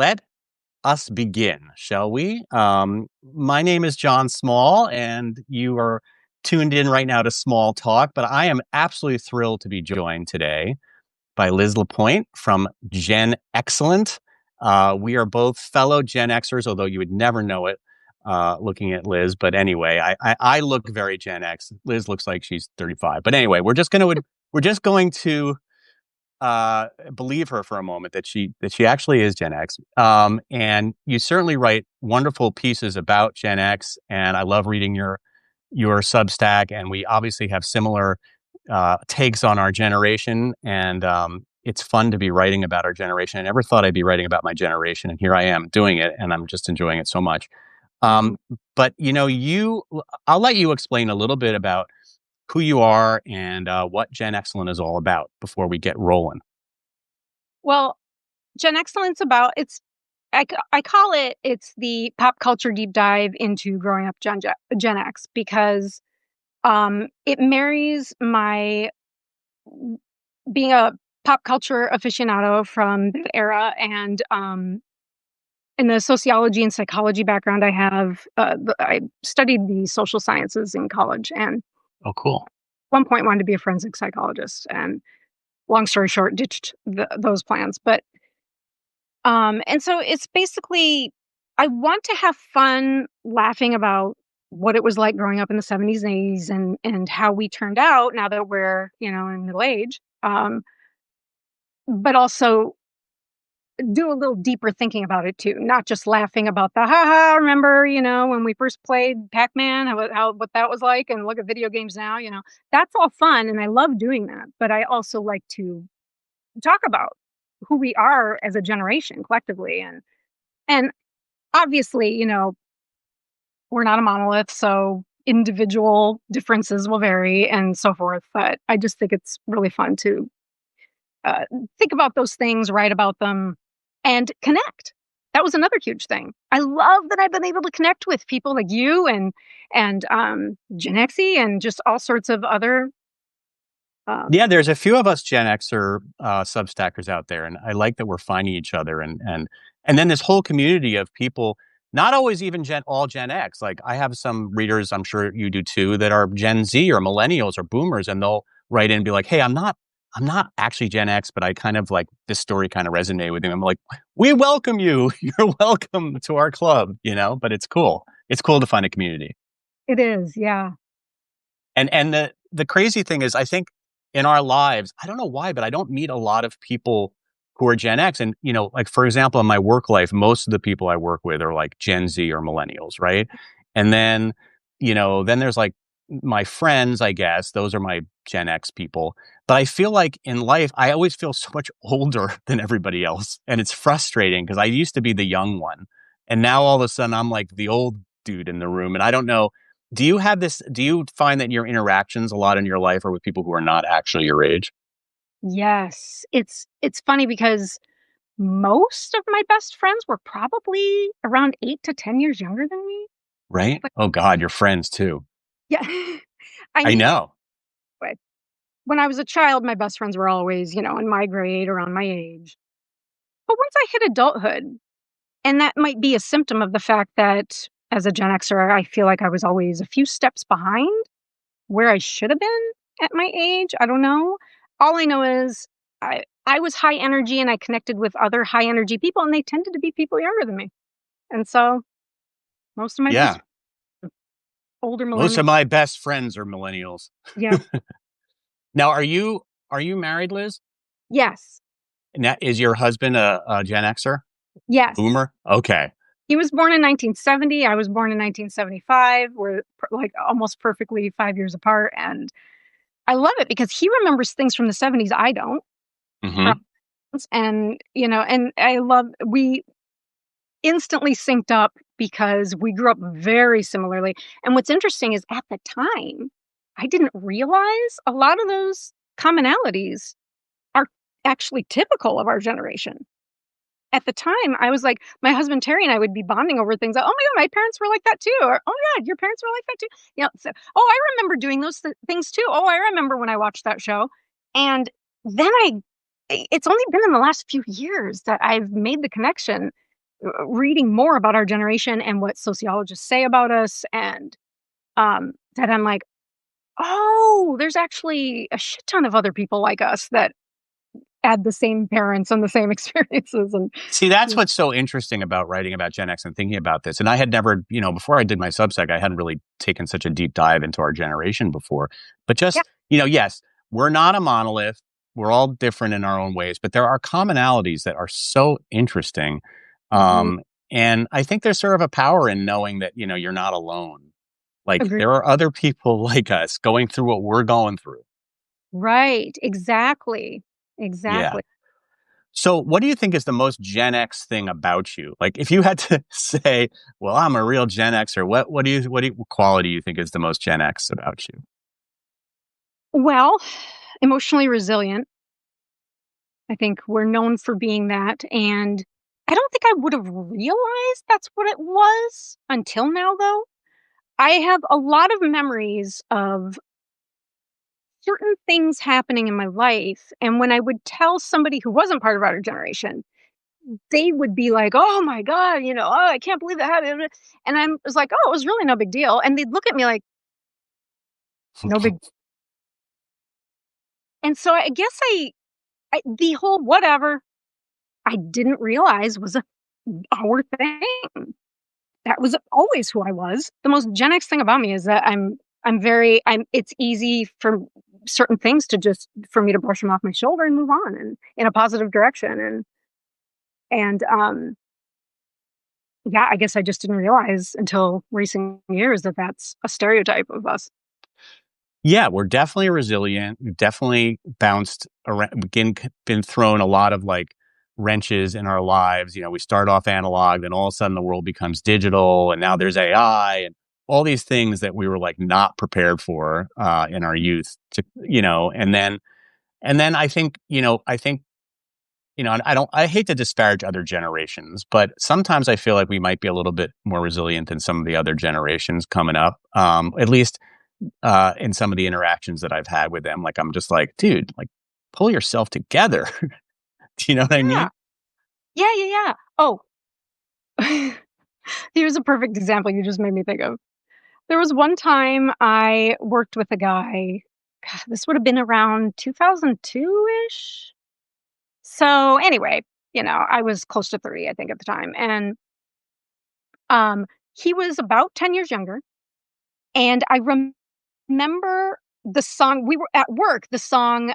Let us begin, shall we? My name is John Small, and you are tuned in right now to Small Talk, but I am absolutely thrilled to be joined today by Liz LaPoint from GenXellent. We are both fellow Gen Xers, although you would never know it looking at Liz. But anyway, I look very Gen X. Liz looks like she's 35. But anyway, we're just going to believe her for a moment that she actually is Gen X. And you certainly write wonderful pieces about Gen X, and I love reading your Substack. And we obviously have similar takes on our generation, and it's fun to be writing about our generation. I never thought I'd be writing about my generation, and here I am doing it, and I'm just enjoying it so much. But I'll let you explain a little bit about who you are and what GenXellent is all about before we get rolling. Well, GenXellent's about I call it's the pop culture deep dive into growing up Gen X because it marries my being a pop culture aficionado from the era and in the sociology and psychology background I have. I studied the social sciences in college and Oh, cool. at one point wanted to be a forensic psychologist, and long story short, ditched those plans. But and so it's basically, I want to have fun laughing about what it was like growing up in the 70s and 80s and how we turned out now that we're, in middle age. But also do a little deeper thinking about it too, not just laughing about the haha, remember, when we first played Pac-Man, what that was like, and look at video games now, that's all fun and I love doing that. But I also like to talk about who we are as a generation collectively. And obviously, we're not a monolith, so individual differences will vary and so forth. But I just think it's really fun to think about those things, write about them, and connect. That was another huge thing. I love that I've been able to connect with people like you and Gen Xy and just all sorts of other. Yeah, there's a few of us Gen Xer Substackers out there, and I like that we're finding each other, and then this whole community of people, not always even all Gen X. Like I have some readers, I'm sure you do too, that are Gen Z or millennials or boomers, and they'll write in and be like, "Hey, I'm not actually Gen X, but I kind of like this story kind of resonated with me." I'm like, "We welcome you. You're welcome to our club," But it's cool. It's cool to find a community. It is, yeah. And the crazy thing is, I think in our lives, I don't know why, but I don't meet a lot of people who are Gen X. And, like, for example, in my work life, most of the people I work with are like Gen Z or millennials, right? And then there's like my friends, I guess, those are my Gen X people. But I feel like in life, I always feel so much older than everybody else. And it's frustrating because I used to be the young one. And now all of a sudden I'm like the old dude in the room. And I don't know. Do you find that your interactions a lot in your life are with people who are not actually your age? Yes. It's funny because most of my best friends were probably around 8 to 10 years younger than me. Right? But Oh God, your friends too. yeah, I I mean, know. but when I was a child, my best friends were always, in my grade, around my age. But once I hit adulthood, and that might be a symptom of the fact that as a Gen Xer, I feel like I was always a few steps behind where I should have been at my age. I don't know. All I know is I was high energy and I connected with other high energy people, and they tended to be people younger than me. And so most of my best Yeah. older Most millennials. of my best friends are millennials. Yeah. Now, are you married, Liz? Yes. Now, is your husband a Gen Xer? Yes. Boomer? Okay. He was born in 1970. I was born in 1975. We're like almost perfectly 5 years apart. And I love it because he remembers things from the 70s I don't. Hmm. And, and we instantly synced up because we grew up very similarly. And what's interesting is at the time, I didn't realize a lot of those commonalities are actually typical of our generation. At the time, I was like, my husband Terry and I would be bonding over things. Like, oh my God, my parents were like that too. Or, oh my God, your parents were like that too. So, oh, I remember doing those things too. Oh, I remember when I watched that show. And then it's only been in the last few years that I've made the connection reading more about our generation and what sociologists say about us, and that I'm like, oh, there's actually a shit ton of other people like us that had the same parents and the same experiences. And See, that's yeah, what's so interesting about writing about Gen X and thinking about this. And I had never, before I did my Substack, I hadn't really taken such a deep dive into our generation before. But yeah, just, yes, we're not a monolith. We're all different in our own ways, but there are commonalities that are so interesting. mhm, And I think there's sort of a power in knowing that, you're not alone. Like agree. there are other people like us going through what we're going through. Right, exactly, Yeah. exactly. So, what do you think is the most Gen X thing about you? Like, if you had to say, "Well, I'm a real Gen Xer," what quality do you think is the most Gen X about you? Well, emotionally resilient. I think we're known for being that, and I don't think I would have realized that's what it was until now, though. I have a lot of memories of certain things happening in my life, and when I would tell somebody who wasn't part of our generation, they would be like, "Oh my god," "Oh, I can't believe that happened," and I was like, "Oh, it was really no big deal," and they'd look at me like, "No big." And so I guess I the whole whatever, I didn't realize was our thing. That was always who I was. The most Gen X thing about me is that I'm it's easy for certain things to just for me to brush them off my shoulder and move on and in a positive direction, and yeah, I guess I just didn't realize until recent years that that's a stereotype of us. Yeah, we're definitely resilient. We've definitely bounced around, been thrown a lot of like wrenches in our lives. We start off analog, then all of a sudden the world becomes digital, and now there's AI and all these things that we were like not prepared for in our youth. And then I hate to disparage other generations, but sometimes I feel like we might be a little bit more resilient than some of the other generations coming up. At least in some of the interactions that I've had with them. Like, I'm just like, dude, like, pull yourself together. Do you know what I Yeah. mean? Yeah, yeah, yeah. Oh, here's a perfect example you just made me think of. There was one time I worked with a guy, God, this would have been around 2002-ish? So, anyway, I was close to 30, I think, at the time, and, um, he was about 10 years younger, and I remember the song we were at work, the song,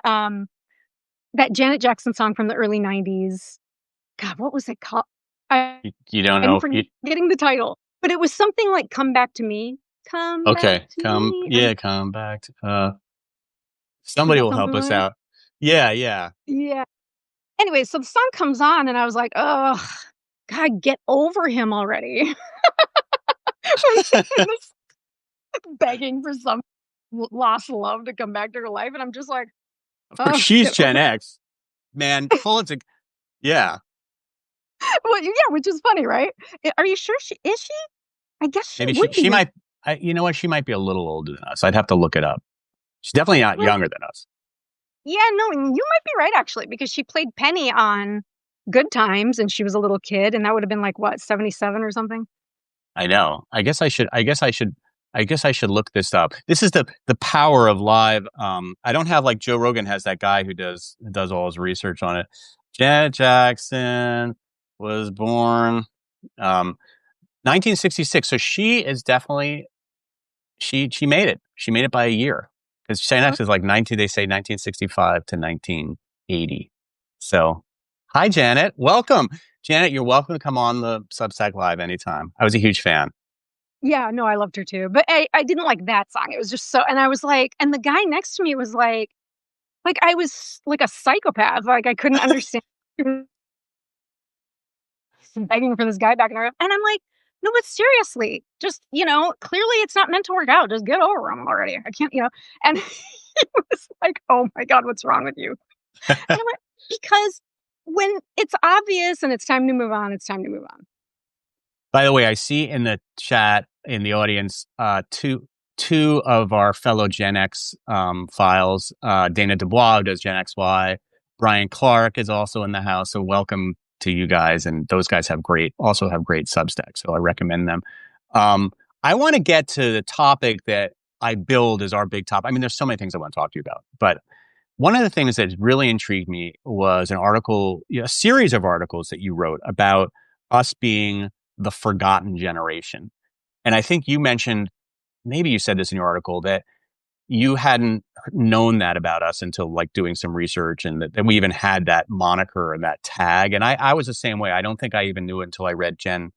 that Janet Jackson song from the early '90s. God, what was it called? I You don't I'm know. forgetting the title, but it was something like "Come Back to Me." Come back Okay, to me, and come back. is Somebody that will something help us like that? out. Yeah, yeah. Yeah. Anyway, so the song comes on, and I was like, "Oh, God, get over him already." I'm singing this, begging for some lost love to come back to her life, and I'm just like, Of course, "Oh, she's get Gen over." X, man. Pull it to, yeah. Well, yeah, which is funny, right? Are you sure she is she? I guess she Maybe would she be in. might. You know what? She might be a little older than us. I'd have to look it up. She's definitely not Well, younger than us. yeah, no, and you might be right actually, because she played Penny on Good Times, and she was a little kid, and that would have been like what, 77 or something? I know. I guess I should look this up. This is the power of live. I don't have like Joe Rogan has that guy who does all his research on it. Janet Jackson was born um 1966. So she is definitely she made it. She made it by a year. Because Gen Oh, X is like 19, they say 1965 to 1980. So hi Janet. Welcome. Janet, you're welcome to come on the Substack Live anytime. I was a huge fan. yeah, no, I loved her too, but I didn't like that song. It was just so, and I was like, and the guy next to me was like I was like a psychopath, like I couldn't understand. Begging for this guy back in her, and I'm like, "No, but seriously, just, clearly it's not meant to work out, just get over him already. I can't," and he was like, "Oh my god, what's wrong with you?" And I'm like, "Because when it's obvious and it's time to move on, it's time to move on." By the way, I see in the chat in the audience two of our fellow Gen X files. Dana Dubois, who does Gen XY. Brian Clark is also in the house. So welcome to you guys, and those guys also have great Substack, so I recommend them. I want to get to the topic that I build as our big topic. I mean, there's so many things I want to talk to you about, but one of the things that really intrigued me was an article, a series of articles that you wrote about us being the forgotten generation. And I think you mentioned, maybe you said this in your article, that you hadn't known that about us until like doing some research, and that we even had that moniker and that tag. And I was the same way. I don't think I even knew it until I read Jen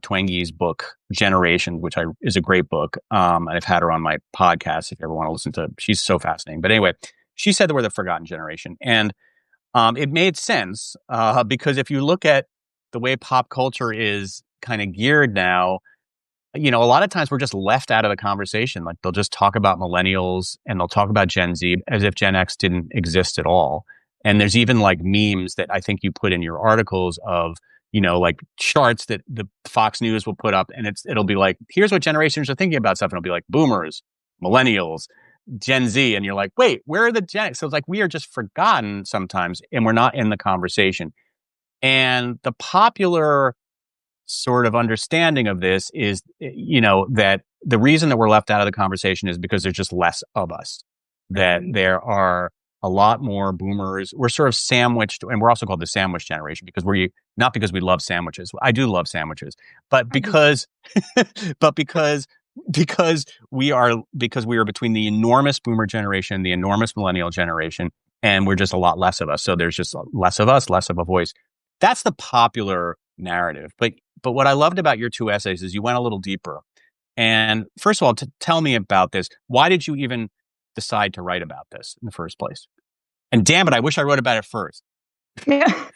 Twenge's book, Generation, which is a great book. And I've had her on my podcast if you ever want to listen to. She's so fascinating. But anyway, she said that we're the forgotten generation. And it made sense because if you look at the way pop culture is kind of geared now, a lot of times we're just left out of the conversation. Like they'll just talk about millennials and they'll talk about Gen Z as if Gen X didn't exist at all. And there's even like memes that I think you put in your articles of, like charts that the Fox News will put up, and it'll be like, here's what generations are thinking about stuff. And it'll be like boomers, millennials, Gen Z. And you're like, wait, where are the Gen X? So it's like, we are just forgotten sometimes and we're not in the conversation. And the popular sort of understanding of this is, that the reason that we're left out of the conversation is because there's just less of us, that there are a lot more boomers. We're sort of sandwiched, and we're also called the sandwich generation because not because we love sandwiches. I do love sandwiches, but because, but because we are between the enormous boomer generation, the enormous millennial generation, and we're just a lot less of us. So there's just less of us, less of a voice. That's the popular narrative. But what I loved about your two essays is you went a little deeper. And first of all, to tell me about this, why did you even decide to write about this in the first place? And damn it, I wish I wrote about it first. Yeah.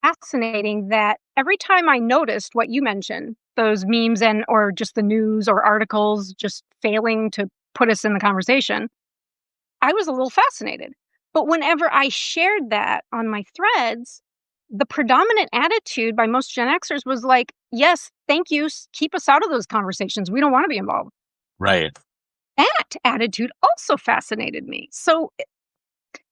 Fascinating that every time I noticed what you mentioned, those memes or just the news or articles just failing to put us in the conversation, I was a little fascinated. But whenever I shared that on my threads, the predominant attitude by most Gen Xers was like, yes, thank you. Keep us out of those conversations. We don't want to be involved. Right. That attitude also fascinated me. So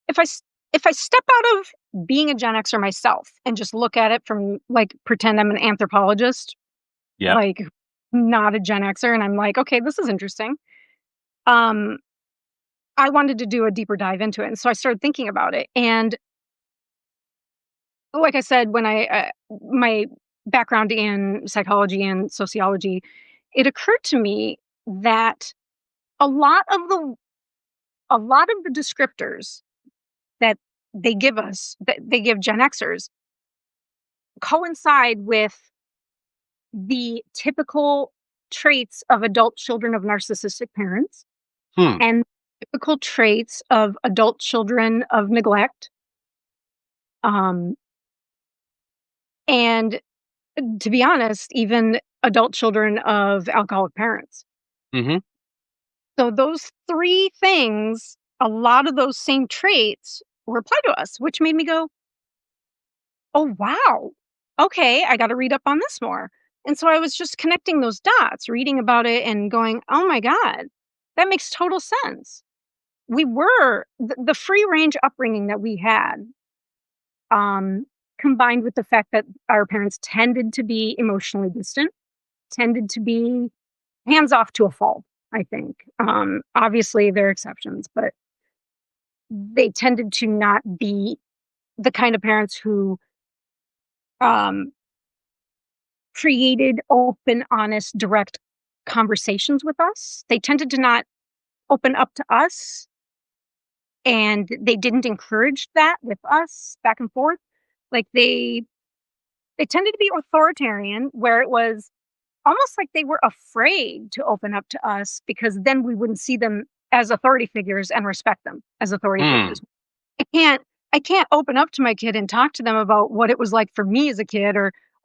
if I step out of being a Gen Xer myself and just look at it from like pretend I'm an anthropologist, like not a Gen Xer, and I'm like, okay, this is interesting. I wanted to do a deeper dive into it, and so I started thinking about it. And like I said, when my background in psychology and sociology, it occurred to me that a lot of the descriptors that they give us, that they give Gen Xers, coincide with the typical traits of adult children of narcissistic parents and typical traits of adult children of neglect. And to be honest, even adult children of alcoholic parents. Mm-hmm. So those three things, a lot of those same traits were applied to us, which made me go, oh, wow. Okay, I got to read up on this more. And so I was just connecting those dots, reading about it and going, oh my God, that makes total sense. We were the free range upbringing that we had, combined with the fact that our parents tended to be emotionally distant, tended to be hands off to a fault, I think. Obviously, there are exceptions, but they tended to not be the kind of parents who created open, honest, direct conversations with us. They tended to not open up to us, and they didn't encourage that with us back and forth. Like they tended to be authoritarian, where it was almost like they were afraid to open up to us because then we wouldn't see them as authority figures and respect them as authority figures. I can't open up to my kid and talk to them about what it was like for me as a kid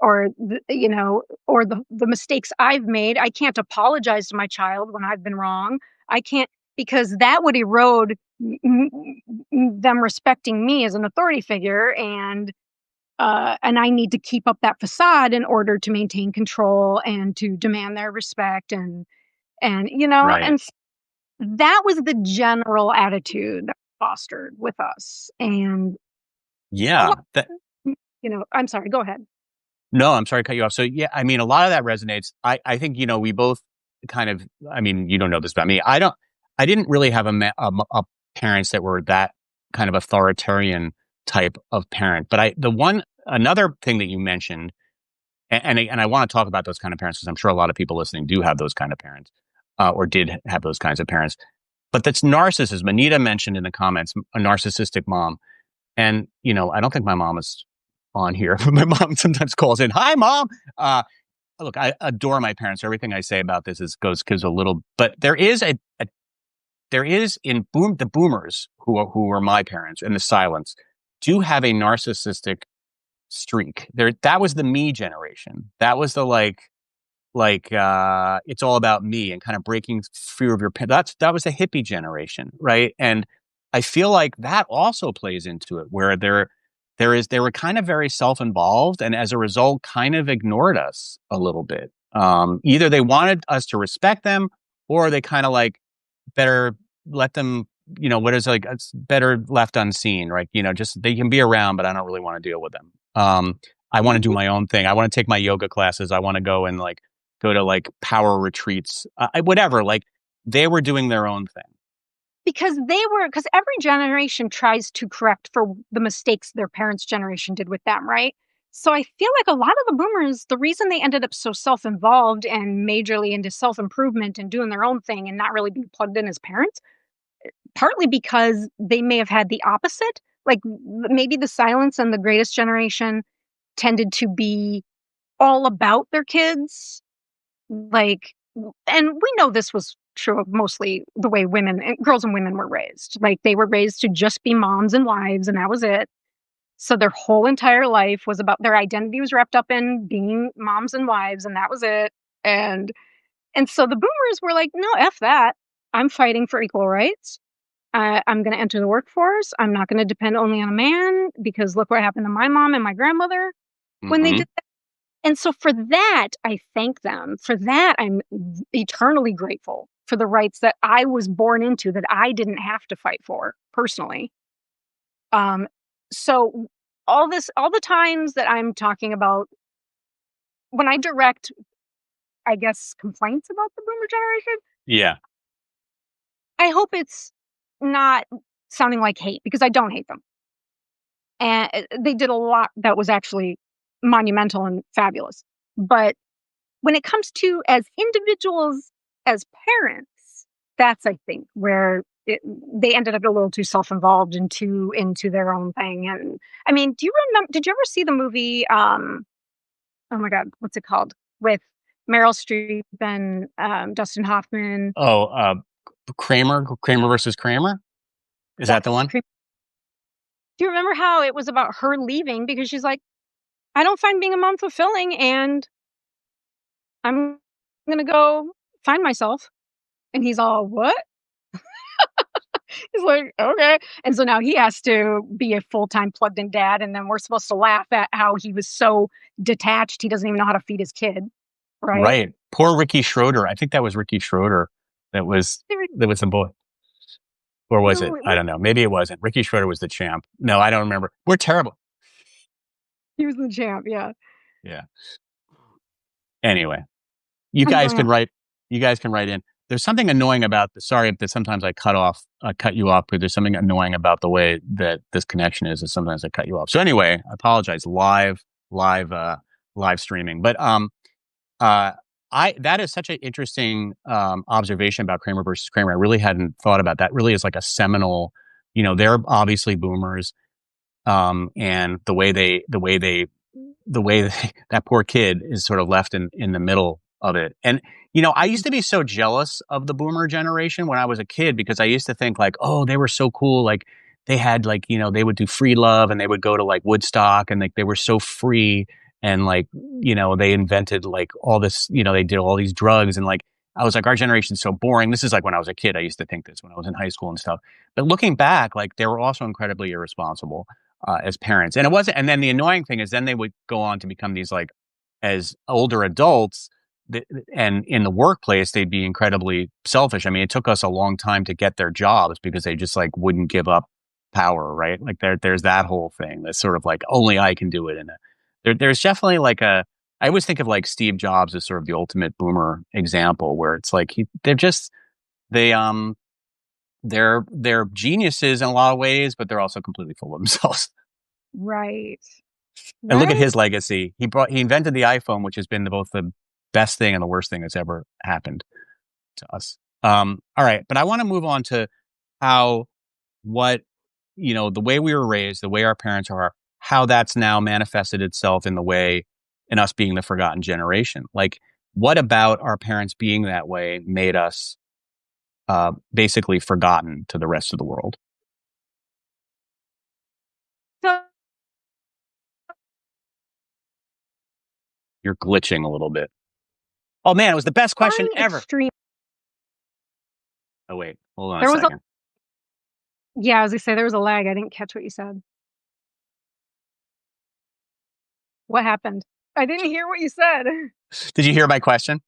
or the mistakes I've made. I can't apologize to my child when I've been wrong. I can't, because that would erode them respecting me as an authority figure, and I need to keep up that facade in order to maintain control and to demand their respect and Right. and that was the general attitude fostered with us. And yeah, I'm sorry, go ahead. No, I'm sorry to cut you off. So yeah, I mean, a lot of that resonates. I think, we both kind of, I mean, you don't know this about me. I didn't really have a parents that were that kind of authoritarian type of parent. But another thing that you mentioned, and I want to talk about those kind of parents because I'm sure a lot of people listening do have those kind of parents, or did have those kinds of parents. But that's narcissism. Anita mentioned in the comments a narcissistic mom. And, I don't think my mom is on here. My mom sometimes calls in, "Hi, mom." Look, I adore my parents. Everything I say about this goes a little, but there is in the boomers who are my parents and the silents do have a narcissistic streak. That was the me generation. That was the it's all about me and kind of breaking fear of your that was the hippie generation, right? And I feel like that also plays into it, where they were kind of very self-involved, and as a result kind of ignored us a little bit. Either they wanted us to respect them, or they kind of better let them, what is it's better left unseen, right? Just they can be around, but I don't really want to deal with them. I want to do my own thing. I want to take my yoga classes. I want to go and go to power retreats, whatever. They were doing their own thing. Because every generation tries to correct for the mistakes their parents' generation did with them, right? So I feel like a lot of the boomers, the reason they ended up so self-involved and majorly into self-improvement and doing their own thing and not really being plugged in as parents, partly because they may have had the opposite. Like maybe the silence and the greatest generation tended to be all about their kids. And we know this was true of mostly the way girls and women were raised. Like they were raised to just be moms and wives, and that was it. So their whole entire life was about their identity was wrapped up in being moms and wives, and that was it. And so the boomers were like, no, F that. I'm fighting for equal rights. I'm going to enter the workforce. I'm not going to depend only on a man, because look what happened to my mom and my grandmother when they did that. And so for that, I thank them. For that, I'm eternally grateful for the rights that I was born into, that I didn't have to fight for personally. So all the times that I'm talking about when I direct, I guess, complaints about the boomer generation. Yeah. I hope it's not sounding like hate, because I don't hate them. And they did a lot that was actually monumental and fabulous. But when it comes to as individuals, as parents, that's, I think, where they ended up a little too self-involved and too into their own thing. And I mean, did you ever see the movie, oh my God, what's it called? With Meryl Streep and Dustin Hoffman. Oh, Kramer versus Kramer. Is that the one? Do you remember how it was about her leaving because she's like, I don't find being a mom fulfilling, and I'm going to go find myself. And he's all, what? He's like, okay. And so now he has to be a full-time plugged-in dad, and then we're supposed to laugh at how he was so detached, he doesn't even know how to feed his kid, right? Right. Poor Ricky Schroeder. I think that was Ricky Schroeder that was the boy. Or was it? I don't know. Maybe it wasn't. Ricky Schroeder was the champ. No, I don't remember. We're terrible. He was the champ, yeah. Yeah. Anyway, you guys can write in. There's something annoying about sorry if sometimes I cut you off, but there's something annoying about the way that this connection is, and sometimes I cut you off. So anyway, I apologize. Live streaming. But that is such an interesting observation about Kramer versus Kramer. I really hadn't thought about that. Really is like a seminal, they're obviously boomers. And the way that poor kid is sort of left in the middle of it. And, I used to be so jealous of the boomer generation when I was a kid, because I used to think oh, they were so cool. They had they would do free love, and they would go to Woodstock, and they were so free. And they invented all this, they did all these drugs. And I was our generation's so boring. This is when I was a kid. I used to think this when I was in high school and stuff. But looking back, they were also incredibly irresponsible as parents. And it wasn't. And then the annoying thing is then they would go on to become these as older adults, and in the workplace, they'd be incredibly selfish. I mean, it took us a long time to get their jobs because they just wouldn't give up power, right? Like there's that whole thing that's sort of like only I can do it. And there's definitely like I always think of like Steve Jobs as sort of the ultimate boomer example, where it's like they're just they they're geniuses in a lot of ways, but they're also completely full of themselves. Right. And look at Right. his legacy. He invented the iPhone, which has been both the best thing and the worst thing that's ever happened to us. All right, but I want to move on to how what the way we were raised, the way our parents are, how that's now manifested itself in the way in us being the forgotten generation. Like, what about our parents being that way made us basically forgotten to the rest of the world? So You're glitching a little bit. Oh man, it was the best question barring ever. extreme, Oh wait, hold on a there was a, second. yeah, I was gonna say there was a lag. I didn't catch what you said. What happened? I didn't hear what you said. Did you hear my question?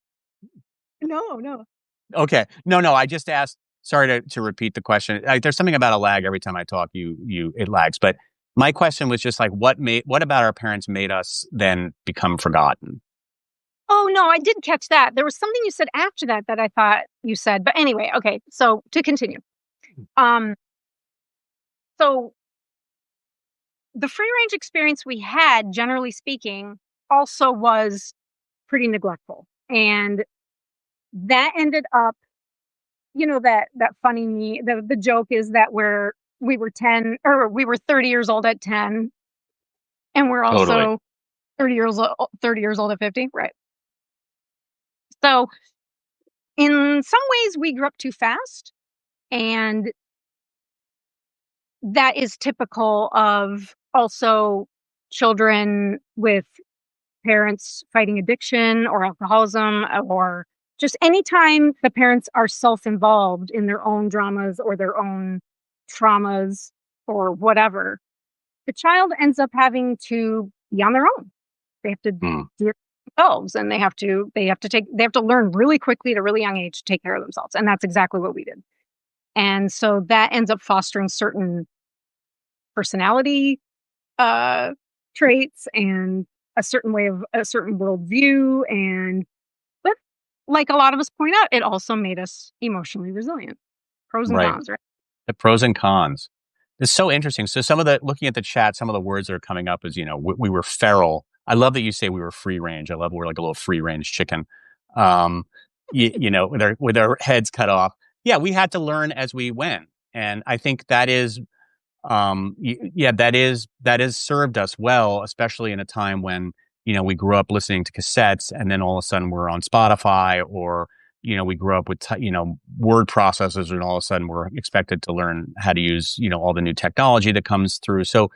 No, no. Okay. No. I just asked. Sorry to repeat the question. There's something about a lag every time I talk. It lags. But my question was just like, what about our parents made us then become forgotten? Oh, no, I did catch that. There was something you said after that that I thought you said. But anyway, okay. So to continue. Um, so the free range experience we had, generally speaking, also was pretty neglectful. And that ended up, that funny the joke is that we were 10 or we were 30 years old at 10, and we're Totally. also 30 years old at 50, right? So in some ways we grew up too fast, and that is typical of also children with parents fighting addiction or alcoholism, or just anytime the parents are self-involved in their own dramas or their own traumas or whatever, the child ends up having to be on their own. They have to Hmm. do it themselves, and they have to learn really quickly at a really young age to take care of themselves. And that's exactly what we did. And so that ends up fostering certain personality uh, traits and a certain worldview. And but like a lot of us point out, it also made us emotionally resilient. Pros and Right. cons, right? The pros and cons. It's so interesting. So looking at the chat, some of the words that are coming up is, we were feral. I love that you say we were free range. I love we're like a little free range chicken. Um, with our heads cut off. Yeah, we had to learn as we went. And I think that is yeah, that is served us well, especially in a time when we grew up listening to cassettes, and then all of a sudden we're on Spotify, or we grew up with word processors, and all of a sudden we're expected to learn how to use all the new technology that comes through. So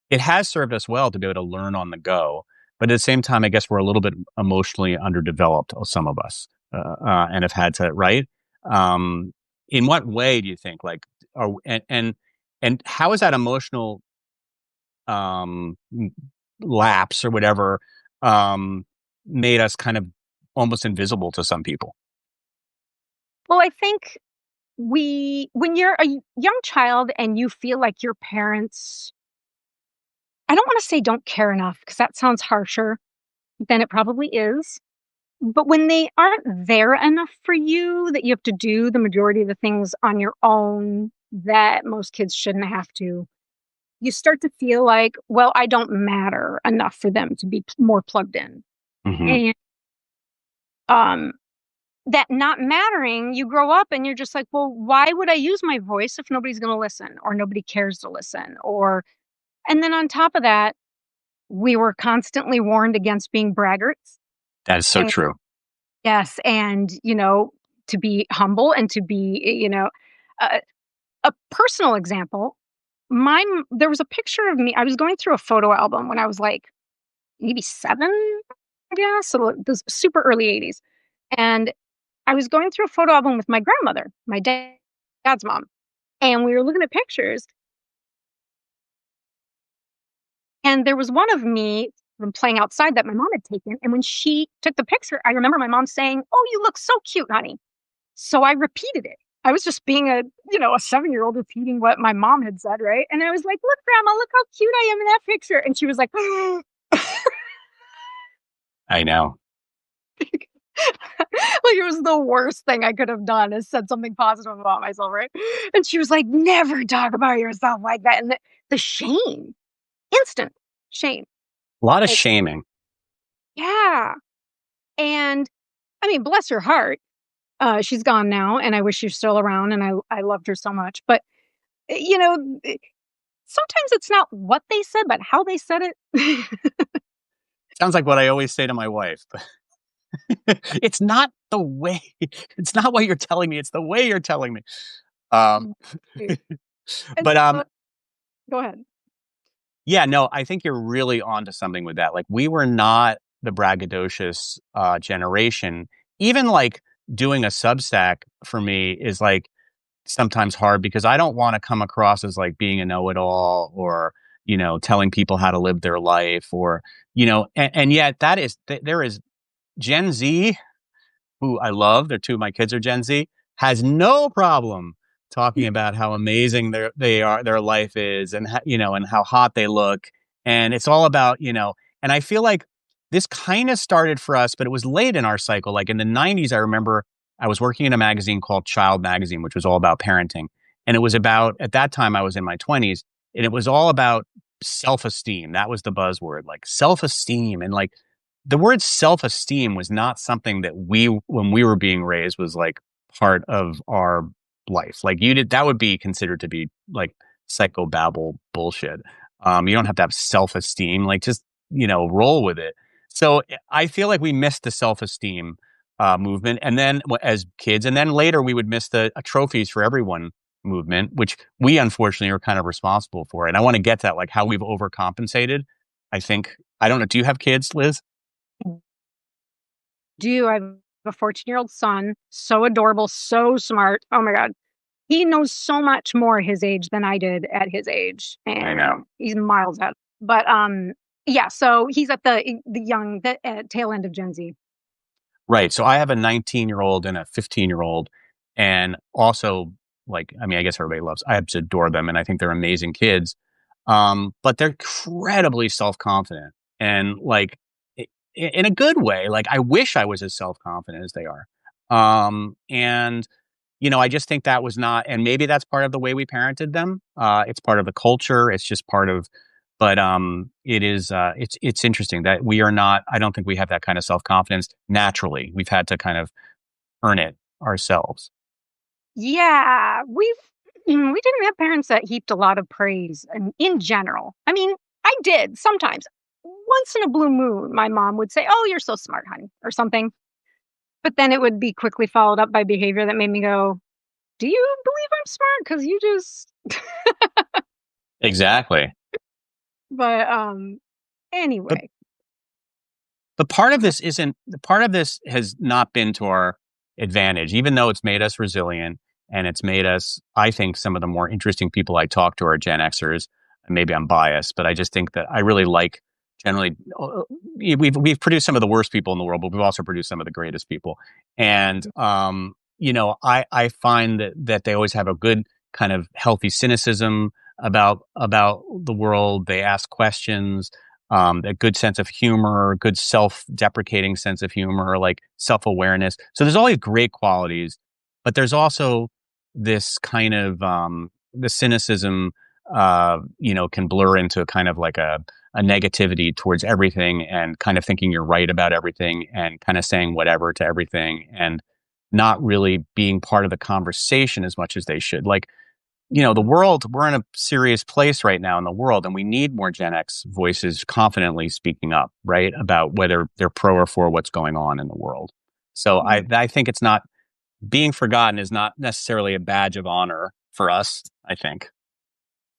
it has served us well to be able to learn on the go, but at the same time, I guess we're a little bit emotionally underdeveloped, some of us, and have had to, right. um in what way do you think, like, are and how is that emotional um, lapse or whatever made us kind of almost invisible to some people? Well, I think when you're a young child and you feel like your parents, I don't want to say don't care enough because that sounds harsher than it probably is. But when they aren't there enough for you, that you have to do the majority of the things on your own that most kids shouldn't have to, you start to feel like, well, I don't matter enough for them to be more plugged in. Hmm. And um, that not mattering, you grow up and you're just like, well, why would I use my voice if nobody's going to listen or nobody cares to listen? And then on top of that, we were constantly warned against being braggarts. That is so And true. yes, and, to be humble and to be, a, a personal example. There was a picture of me. I was going through a photo album when I was like maybe 7, I guess. So this super early 80s. And I was going through a photo album with my grandmother, my dad's mom. And we were looking at pictures. And there was one of me from playing outside that my mom had taken. And when she took the picture, I remember my mom saying, "Oh, you look so cute, honey." So I repeated it. I was just being a 7-year-old repeating what my mom had said, right? And I was like, "Look, Grandma, look how cute I am in that picture." And she was like, I know. like it was the worst thing I could have done is said something positive about myself, right? And she was like, "Never talk about yourself like that." And the shame, instant shame. A lot of Like, shaming. yeah. And I mean, bless her heart. She's gone now, and I wish she was still around, and I loved her so much. But you know, sometimes it's not what they said, but how they said it. Sounds like what I always say to my wife. It's not the way. It's not what you're telling me. It's the way you're telling me. Um, Right. And but so, go ahead. yeah, no, I think you're really onto something with that. Like we were not the braggadocious generation. Even like doing a Substack for me is like sometimes hard because I don't want to come across as like being a know-it-all or telling people how to live their life or and yet there is Gen Z, who I love, they're two of my kids are Gen Z, has no problem talking about how amazing their life is and and how hot they look. And it's all about, and I feel like this kind of started for us, but it was late in our cycle. Like in the 90s, I remember I was working in a magazine called Child Magazine, which was all about parenting. And it was about, at that time, I was in my 20s, and it was all about self esteem. That was the buzzword, like self esteem. And like the word self-esteem was not something that when we were being raised, was like part of our life. Like that would be considered to be like psychobabble bullshit. You don't have to have self-esteem, like just, roll with it. So I feel like we missed the self-esteem movement. And then as kids, and then later we would miss the trophies for everyone movement, which we unfortunately are kind of responsible for. And I want to get to that, like how we've overcompensated. I think, I don't know. Do you have kids, Liz? Do I have a 14-year-old son, so adorable, so smart. Oh my god. He knows so much more his age than I did at his age, I know. and he's miles ahead. But, yeah, so he's at the tail end of Gen Z. Right. So I have a 19-year-old and a 15-year-old. And also, like, I mean, I guess everybody I just adore them. And I think they're amazing kids. But they're incredibly self confident and like in a good way. Like, I wish I was as self confident as they are. And I just think that was not, and maybe that's part of the way we parented them. It's part of the culture. It's just part of, but it is, it's interesting that we are not, I don't think we have that kind of self confidence naturally. We've had to kind of earn it ourselves. Yeah, we didn't have parents that heaped a lot of praise in general. I mean, I did sometimes. Once in a blue moon, my mom would say, "Oh, you're so smart, honey," or something. But then it would be quickly followed up by behavior that made me go, "Do you believe I'm smart? Because you just." Exactly. But But anyway, But part of this has not been to our advantage, even though it's made us resilient and it's made us, I think, some of the more interesting people I talk to are Gen Xers. And maybe I'm biased, but I just think that I really like generally, we've produced some of the worst people in the world, but we've also produced some of the greatest people. And, I find that they always have a good kind of healthy cynicism about the world. They ask questions, a good sense of humor, good self-deprecating sense of humor, like self-awareness. So there's all these great qualities, but there's also this kind of the cynicism, can blur into kind of like a negativity towards everything and kind of thinking you're right about everything and kind of saying whatever to everything and not really being part of the conversation as much as they should. Like, the world, we're in a serious place right now in the world, and we need more Gen X voices confidently speaking up, right? About whether they're pro or for what's going on in the world. So mm, I think it's not, being forgotten is not necessarily a badge of honor for us, I think.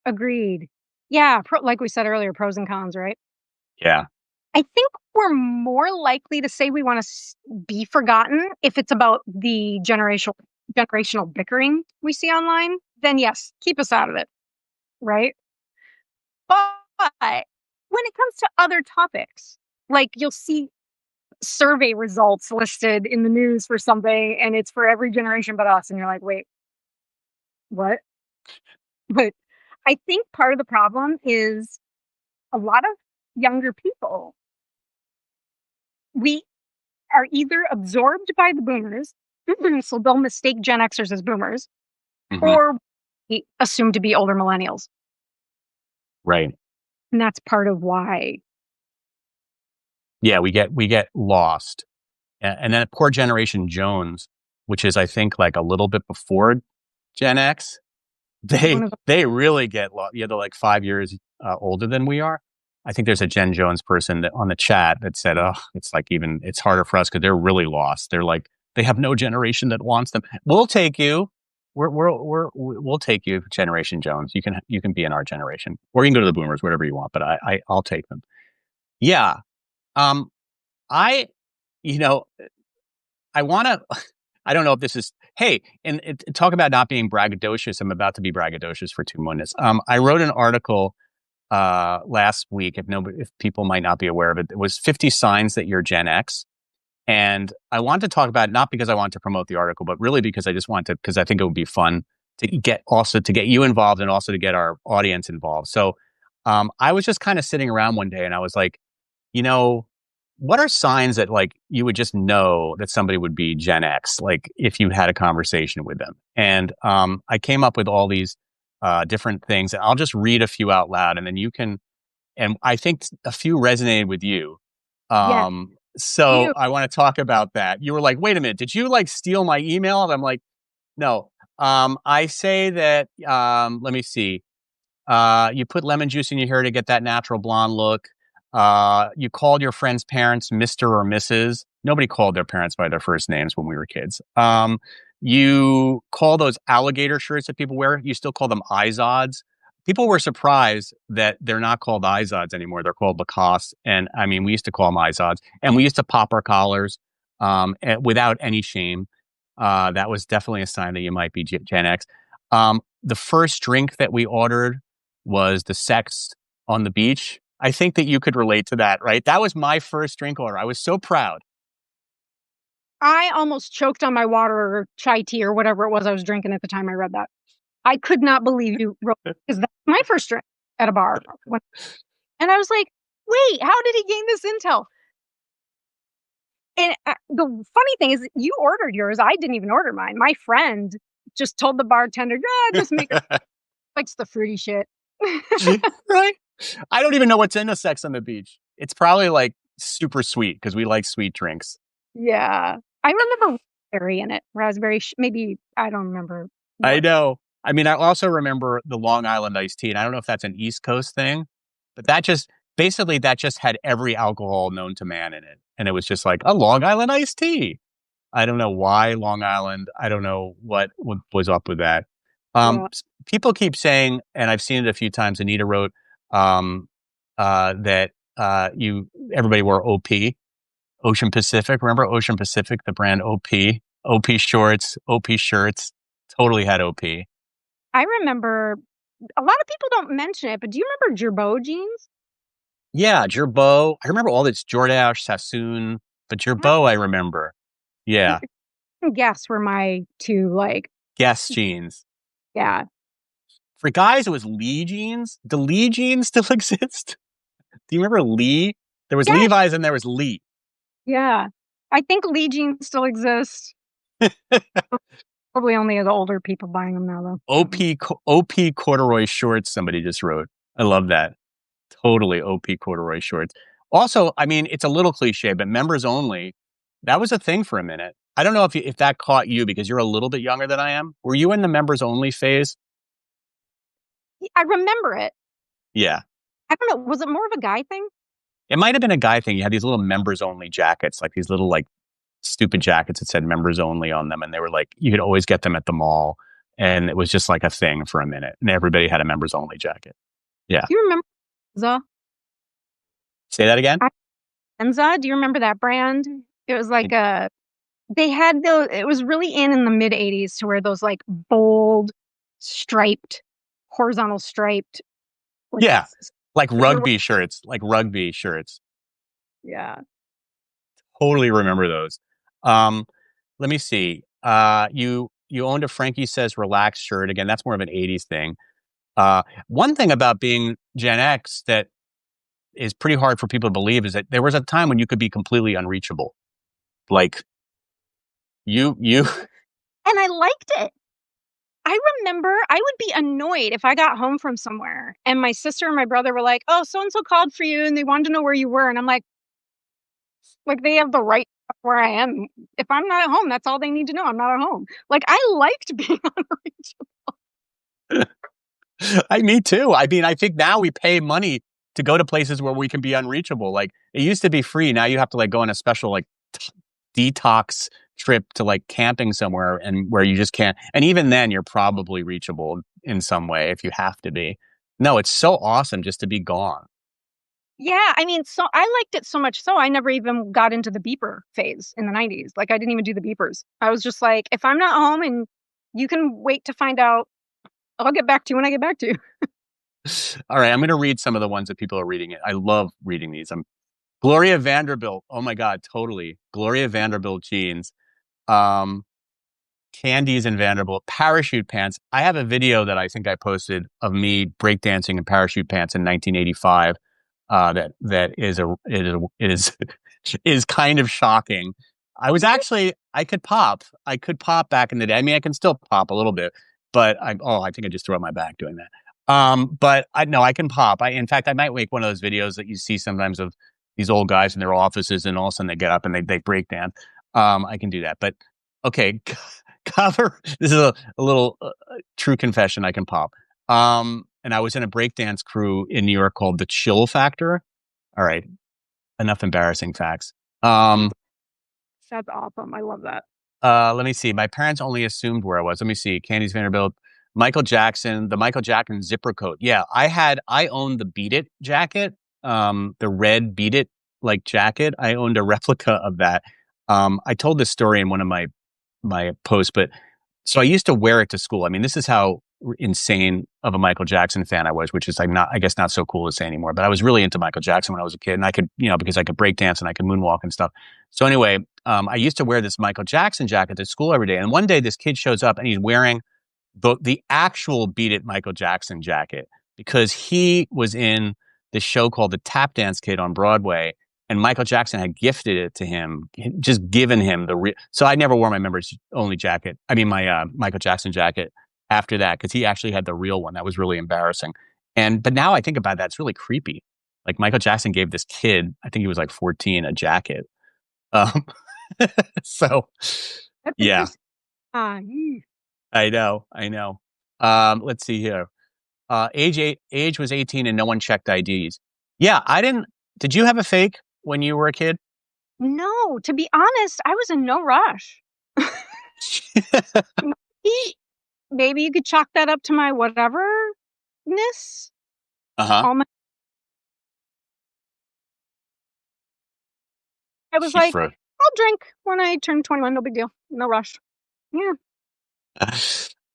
agreed. Yeah, like we said earlier, pros and cons, right? Yeah. I think we're more likely to say we want to be forgotten if it's about the generational bickering we see online. Then yes, keep us out of it, right? But when it comes to other topics, like you'll see survey results listed in the news for something, and it's for every generation but us, and you're like, wait. what? But I think part of the problem is a lot of younger people, we are either absorbed by the boomers, so they'll mistake Gen Xers as boomers, Hmm. or we assume to be older millennials. Right. And that's part of why. Yeah, we get lost. And then poor Generation Jones, which is I think like a little bit before Gen X, One they of the, they really get lost. Yeah, they're like 5 years older than we are. I think there's a Gen Jones person that on the chat that said, "Oh, it's like even it's harder for us because they're really lost. They're like they have no generation that wants them. We'll take you. We'll take you, Generation Jones. You can be in our generation, or you can go to the Boomers, whatever you want. But I'll take them. Yeah. Um. I, you know, I want to. I don't know if this is. Hey, and talk about not being braggadocious. I'm about to be braggadocious for 2 minutes. I wrote an article last week. If people might not be aware of it, it was 50 signs that you're Gen X. And I want to talk about it, not because I want to promote the article, but really because I just want to, because I think it would be fun to get you involved and also to get our audience involved. So I was just kind of sitting around one day and I was like, you know, what are signs that like you would just know that somebody would be Gen X, like if you had a conversation with them? And I came up with all these different things. I'll just read a few out loud and then you can, and I think a few resonated with you. yeah, So you. I want to talk about that. You were like, wait a minute, did you like steal my email? And I'm like, no. I say that, let me see. You put lemon juice in your hair to get that natural blonde look. You called your friend's parents Mr. or Mrs. Nobody called their parents by their first names when we were kids. You call those alligator shirts that people wear, you still call them Izods. People were surprised that they're not called Izods anymore. They're called Lacoste. And I mean, we used to call them Izods. And we used to pop our collars without any shame. That was definitely a sign that you might be Gen X. The first drink that we ordered was the sex on the beach. I think that you could relate to that, right? That was my first drink order. I was so proud. I almost choked on my water or chai tea or whatever it was I was drinking at the time I read that. I could not believe you wrote because that's my first drink at a bar. And I was like, wait, how did he gain this intel? And the funny thing is, you ordered yours. I didn't even order mine. My friend just told the bartender, just make her likes the fruity shit. Right? I don't even know what's in a sex on the beach. It's probably like super sweet because we like sweet drinks. Yeah. I remember raspberry in it. Raspberry, maybe, I don't remember I what. know. I mean, I also remember the Long Island iced tea, and I don't know if that's an East Coast thing, but that just had every alcohol known to man in it, and it was just like a Long Island iced tea. I don't know why Long Island. I don't know what was up with that. Yeah. People keep saying, and I've seen it a few times. Anita wrote that you everybody wore OP, Ocean Pacific. Remember Ocean Pacific, the brand OP, OP shorts, OP shirts. Totally had OP. I remember a lot of people don't mention it, but do you remember Gerbeau jeans? Yeah, Gerbeau. I remember all this Jordache, Sassoon, but That, Gerbeau I remember. I Yeah, guess were my two, like, Guess jeans. yeah. For guys, it was Lee jeans. Do Lee jeans still exist? Do you remember Lee? There was Yeah. Levi's and there was Lee. Yeah. I think Lee jeans still exist. Probably only the older people buying them now, though. OP corduroy shorts, somebody just wrote. I love that. Totally OP corduroy shorts. Also, I mean, it's a little cliche, but members only, that was a thing for a minute. I don't know if that caught you because you're a little bit younger than I am. Were you in the members only phase? I remember it. Yeah. I don't know. Was it more of a guy thing? It might have been a guy thing. You had these little members only jackets, like these little like stupid jackets that said members only on them. And they were like, you could always get them at the mall. And it was just like a thing for a minute. And everybody had a members only jacket. Yeah. Do you remember Enza? Say that again. Enza? Do you remember that brand? It was like they had those, it was really in the mid 80s to wear those like bold, striped, horizontal striped, like, Yeah. Like underwear. rugby shirts, like rugby shirts. Yeah. Totally remember those. Let me see. You owned a Frankie Says Relax shirt. Again, that's more of an 80s thing. One thing about being Gen X that is pretty hard for people to believe is that there was a time when you could be completely unreachable. Like you And I liked it. I remember I would be annoyed if I got home from somewhere and my sister and my brother were like, "Oh, so and so called for you and they wanted to know where you were." And I'm like they have the right to know where I am. If I'm not at home, that's all they need to know. I'm not at home. Like I liked being unreachable. me too. I mean, I think now we pay money to go to places where we can be unreachable. Like it used to be free. Now you have to like go on a special like detox trip to like camping somewhere and where you just can't. And even then, you're probably reachable in some way if you have to be. No, it's so awesome just to be gone. Yeah, I mean, so I liked it so much so I never even got into the beeper phase in the 90s. Like I didn't even do the beepers. I was just like, if I'm not home and you can wait to find out, I'll get back to you when I get back to you. All right, I'm going to read some of the ones that people are reading. It. I love reading these. Gloria Vanderbilt. Oh my God, totally. Gloria Vanderbilt jeans. Um, Candies and Vanderbilt parachute pants. I have a video that I think I posted of me breakdancing in parachute pants in 1985. That is is kind of shocking. I could pop. I could pop back in the day. I mean, I can still pop a little bit, but I think I just threw out my back doing that. But I know I can pop. In fact, I might make one of those videos that you see sometimes of these old guys in their offices, and all of a sudden they get up and they break dance. I can do that. But okay, cover. This is a little true confession. I can pop. And I was in a breakdance crew in New York called the Chill Factor. All right, enough embarrassing facts. That's awesome. I love that. Let me see. My parents only assumed where I was. Let me see. Candies Vanderbilt, Michael Jackson, the Michael Jackson zipper coat. Yeah, I owned the Beat It jacket, the red Beat It like jacket. I owned a replica of that. I told this story in one of my posts, but so I used to wear it to school. I mean, this is how insane of a Michael Jackson fan I was, which is like not, I guess, not so cool to say anymore. But I was really into Michael Jackson when I was a kid, and I could, because I could break dance and I could moonwalk and stuff. So anyway, I used to wear this Michael Jackson jacket to school every day. And one day, this kid shows up and he's wearing the actual Beat It Michael Jackson jacket because he was in this show called The Tap Dance Kid on Broadway. And Michael Jackson had gifted it to him, just given him the real. So I never wore my members only jacket. I mean, my Michael Jackson jacket after that because he actually had the real one. That was really embarrassing. But now I think about that, it's really creepy. Like Michael Jackson gave this kid, I think he was like 14, a jacket. Um, so That's yeah, interesting. I know. Let's see here. Age was 18 and no one checked IDs. Yeah, I didn't. Did you have a fake when you were a kid? No, to be honest, I was in no rush. Maybe, maybe you could chalk that up to my whateverness. Uh-huh. All my, I was She like, froze. I'll drink when I turn 21. No big deal. No rush. Yeah.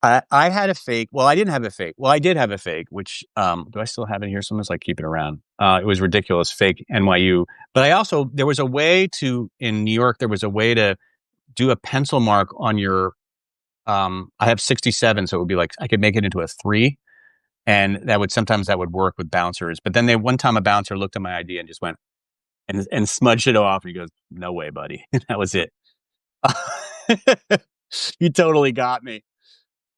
I had a fake. Well, I didn't have a fake. Well, I did have a fake, which do I still have it here? Someone's like keep it around. It was ridiculous, fake NYU. But there was a way in New York, there was a way to do a pencil mark on your I have 67, so it would be like I could make it into a 3. And sometimes that would work with bouncers. But then one time a bouncer looked at my ID and just went and smudged it off. He goes, "No way, buddy." That was it. You totally got me.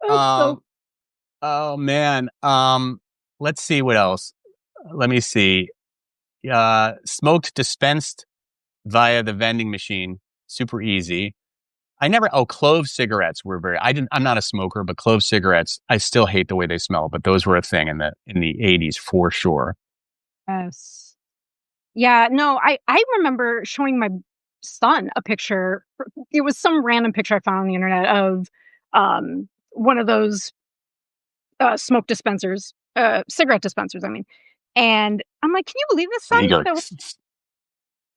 So Um, oh man. Let's see what else. Let me see. Smoked dispensed via the vending machine. Super easy. Clove cigarettes were I'm not a smoker, but clove cigarettes, I still hate the way they smell, but those were a thing in the 80s for sure. yes. Yeah, no, I remember showing my son a picture. It was some random picture I found on the internet of one of those smoke dispensers, cigarette dispensers, I mean. And I'm like, can you believe this, And son? you go,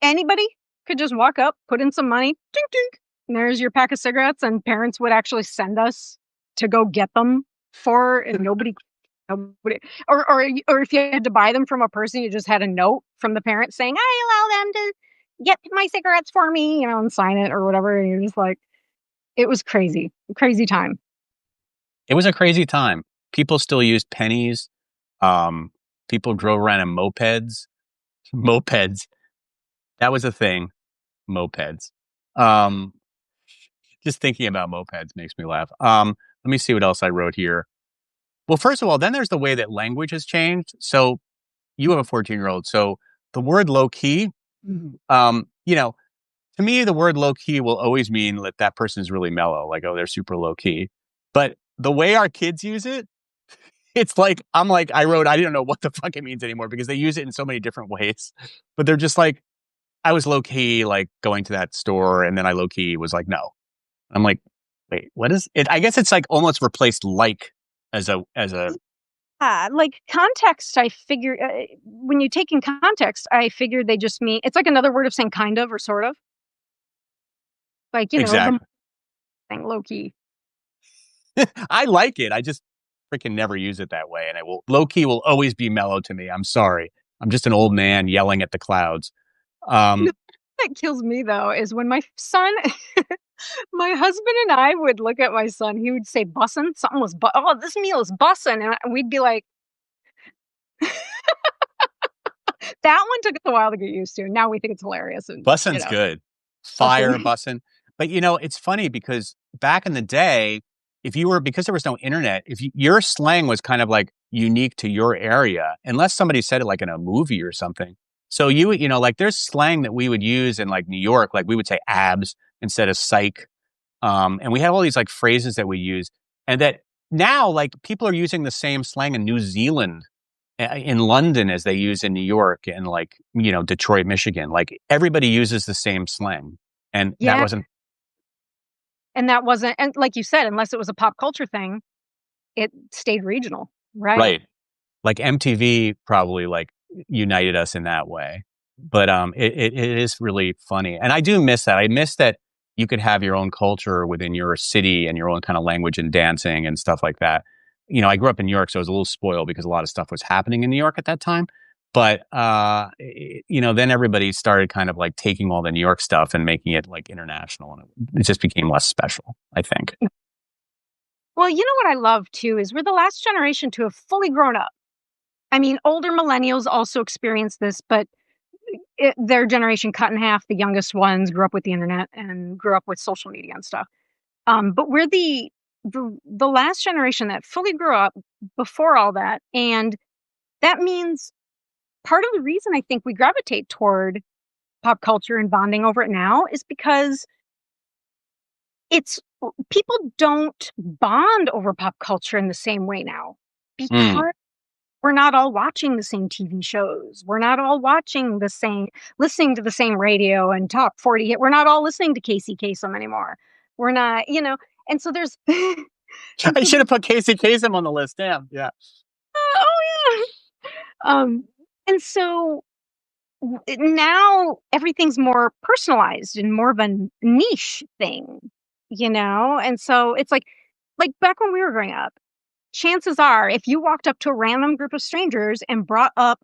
Anybody could just walk up, put in some money, ding, ding, and there's your pack of cigarettes. And parents would actually send us to go get them and nobody, or if you had to buy them from a person, you just had a note from the parent saying, I allow them to get my cigarettes for me, and sign it or whatever. And you're just like, It was crazy, crazy time. It was a crazy time. People still used pennies. Um, People drove around in mopeds. Mopeds. That was a thing. Mopeds. Um, just thinking about mopeds makes me laugh. Let me see what else I wrote here. Well, first of all, then there's the way that language has changed. So you have a 14-year-old. So the word low key, you know, to me, the word low key will always mean that that person is really mellow, like, oh, they're super low key. But the way our kids use it, it's like, I'm like, I didn't know what the fuck it means anymore because they use it in so many different ways. But they're just like, I was low key, like going to that store. And then I low key was like, no. I'm like, wait, what is it? I guess it's like almost replaced like as a, Like context, I figure when you take in context, I figured they just mean it's like another word of saying kind of or sort of. Like, the exactly. thing, low key. I like it. I just freaking never use it that way. And I will low key will always be mellow to me. I'm sorry. I'm just an old man yelling at the clouds. You know, Um, that kills me though is when my son, my husband and I would look at my son. He would say "bussin." Something was, oh, this meal is bussin', and we'd be like, that one took us a while to get used to. Now we think it's hilarious, and Bussin's good. Fire bussin'. bussin. But it's funny because back in the day, if you were because there was no internet, if your slang was kind of like unique to your area, unless somebody said it like in a movie or something. So like there's slang that we would use in like New York, like we would say abs instead of psych. And we have all these like phrases that we use, and that now like people are using the same slang in New Zealand, in London as they use in New York and like Detroit, Michigan. Like everybody uses the same slang, and that Yeah, wasn't and that wasn't, and like you said, unless it was a pop culture thing, it stayed regional, right? right. Like MTV probably like united us in that way. But it is really funny. And I do miss that. I miss that you could have your own culture within your city and your own kind of language and dancing and stuff like that. I grew up in New York, so I was a little spoiled because a lot of stuff was happening in New York at that time. But then everybody started kind of like taking all the New York stuff and making it like international, and it just became less special, I think. Well, you know what I love too is we're the last generation to have fully grown up. I mean, older millennials also experienced this, but their generation cut in half. The youngest ones grew up with the internet and grew up with social media and stuff. But we're the last generation that fully grew up before all that, and that means part of the reason I think we gravitate toward pop culture and bonding over it now is because it's people don't bond over pop culture in the same way now Mm. because we're not all watching the same TV shows. We're not all watching listening to the same radio and top 40 hit. We're not all listening to Casey Kasem anymore. We're not, and so there's, and I so should there's, have put Casey Kasem on the list. Damn. Yeah. oh yeah. And so now everything's more personalized and more of a niche thing, and so it's like back when we were growing up, chances are if you walked up to a random group of strangers and brought up,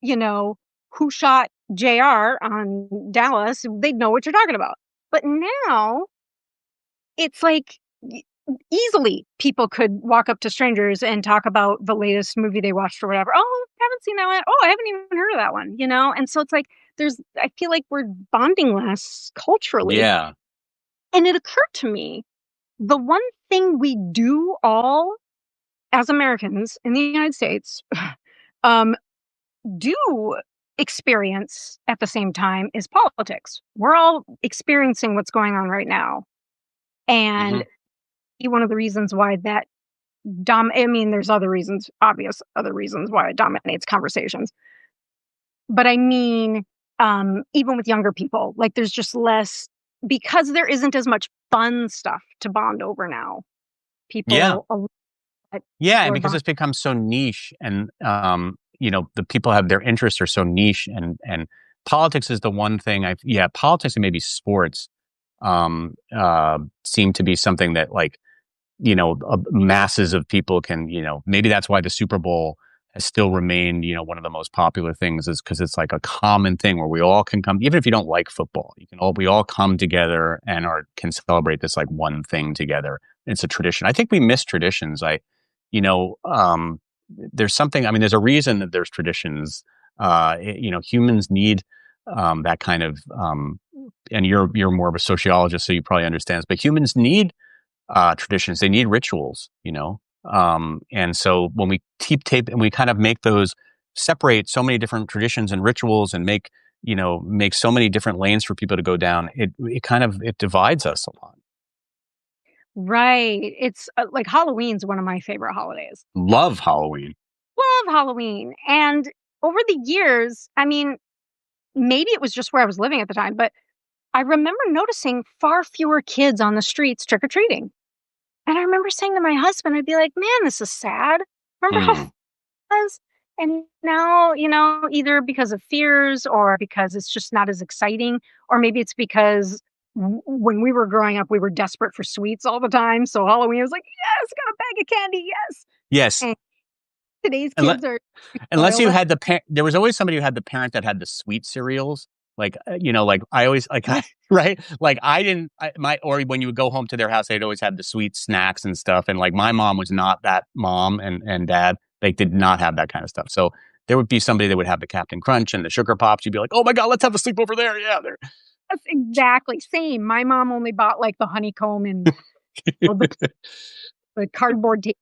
you know who shot JR on Dallas, they'd know what you're talking about. But now it's like easily people could walk up to strangers and talk about the latest movie they watched or whatever. Oh, haven't seen that one. Oh, I haven't even heard of that one, And so it's like I feel like we're bonding less culturally. Yeah. And it occurred to me, the one thing we do all as Americans in the United States um, do experience at the same time is politics. We're all experiencing what's going on right now. Hmm. And one of the reasons why that I mean, there's other reasons, obvious other reasons why it dominates conversations. But I mean, even with younger people, like there's just less because there isn't as much fun stuff to bond over now. Yeah. People, a lot of Yeah, people and are because bond. it's become so niche, and the people have their interests are so niche, and politics is the one thing politics and maybe sports seem to be something that like masses of people can maybe that's why the Super Bowl has still remained, one of the most popular things is because it's like a common thing where we all can come, even if you don't like football, we all come together and can celebrate this like one thing together. It's a tradition. I think we miss traditions. You know, um, there's something, I mean, there's a reason that there's traditions. Humans need, that kind of, and you're more of a sociologist, so you probably understand this, but humans need traditions. They need rituals, and so when we keep tape and we kind of make those separate so many different traditions and rituals and make so many different lanes for people to go down, it divides us a lot. Right. It's like Halloween's one of my favorite holidays. Love Halloween. Love Halloween. And over the years, I mean, maybe it was just where I was living at the time, but I remember noticing far fewer kids on the streets trick or treating. And I remember saying to my husband, I'd be like, man, this is sad. Remember how Mm. it was? And now, either because of fears or because it's just not as exciting, or maybe it's because when we were growing up, we were desperate for sweets all the time. So Halloween was like, yes, got a bag of candy, yes. Yes. And today's Unless, kids are unless spoiled. you had there was always somebody who had the parent that had the sweet cereals. Like, like I always, like, right? Like or when you would go home to their house, they'd always have the sweet snacks and stuff. And like my mom was not that mom and dad. They did not have that kind of stuff. So there would be somebody that would have the Captain Crunch and the Sugar Pops. You'd be like, oh my God, let's have a sleep over there. Yeah. That's exactly same. My mom only bought like the honeycomb and the cardboard tape.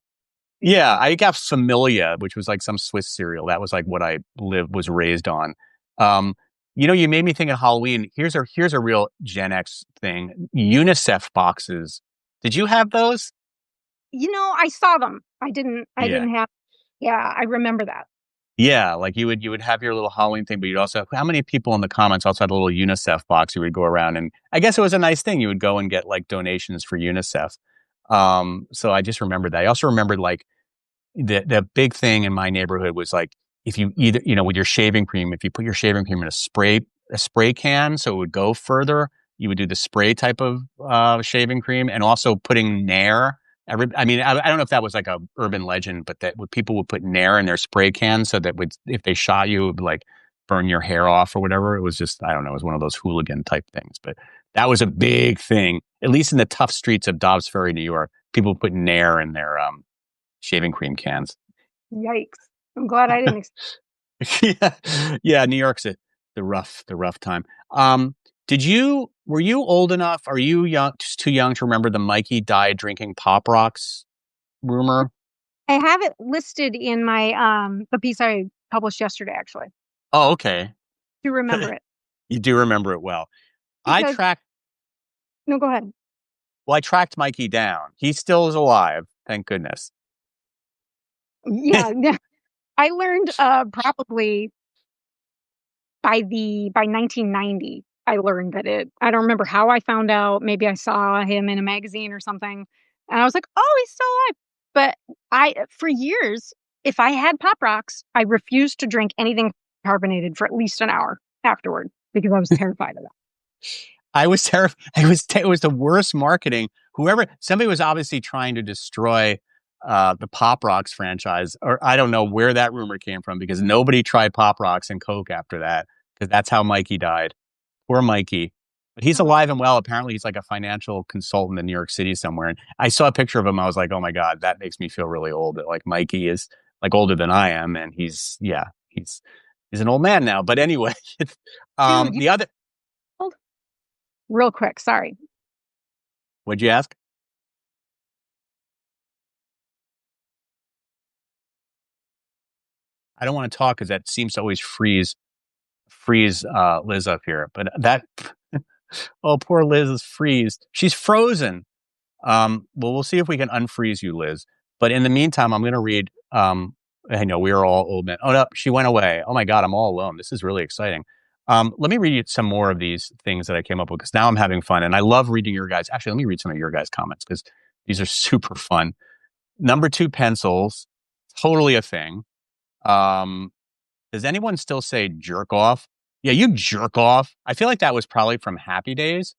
Yeah, I got Familia, which was like some Swiss cereal. That was like what I was raised on. Um, you made me think of Halloween. Here's a real Gen X thing. UNICEF boxes. Did you have those? I saw them. I Yeah. didn't have, yeah, I remember that. Yeah, like you would have your little Halloween thing, but you'd also how many people in the comments also had a little UNICEF box you would go around and I guess it was a nice thing. You would go and get like donations for UNICEF. So I just remembered that. I also remembered like the big thing in my neighborhood was like if you either with your shaving cream, if you put your shaving cream in a spray can so it would go further, you would do the spray type of shaving cream, and also putting Nair. I mean, I don't know if that was like a urban legend, but that people would put Nair in their spray cans so that if they shot you, it would like burn your hair off or whatever. It was just, I don't know, it was one of those hooligan type things. But that was a big thing, at least in the tough streets of Dobbs Ferry, New York. People put Nair in their shaving cream cans. Yikes. I'm glad I didn't. Yeah, yeah. New York's the rough time. Um, were you old enough? Are you young, just too young to remember the Mikey died drinking Pop Rocks rumor? I have it listed in my, the piece I published yesterday, actually. Oh, okay. To remember it. You do remember it well. I Because, tracked. no, go ahead. Well, I tracked Mikey down. He still is alive. Thank goodness. Yeah, yeah. I learned, probably by 1990, I learned that I don't remember how I found out. Maybe I saw him in a magazine or something. And I was like, oh, he's still alive. But for years, if I had Pop Rocks, I refused to drink anything carbonated for at least an hour afterward because I was terrified of that. I was terrified. It was the worst marketing. Somebody was obviously trying to destroy the Pop Rocks franchise, or I don't know where that rumor came from because nobody tried Pop Rocks and Coke after that because that's how Mikey died. Poor Mikey. But he's Oh, alive and well. Apparently, he's like a financial consultant in New York City somewhere. And I saw a picture of him. I was like, oh my God, that makes me feel really old. That like Mikey is like older than I am. And he's an old man now. But anyway, dude, the other, real quick, sorry. what'd you ask? I don't want to talk because that seems to always freeze Liz up here. But oh, poor Liz is freezed. She's frozen. Well, we'll see if we can unfreeze you, Liz. But in the meantime, I'm going to read. I know we are all old men. Oh no, she went away. Oh my God, I'm all alone. This is really exciting. Let me read you some more of these things that I came up with because now I'm having fun and I love reading your guys. Actually, let me read some of your guys' comments because these are super fun. Number two, pencils, totally a thing. Um, does anyone still say jerk off? Yeah, you jerk off. I feel like that was probably from Happy Days.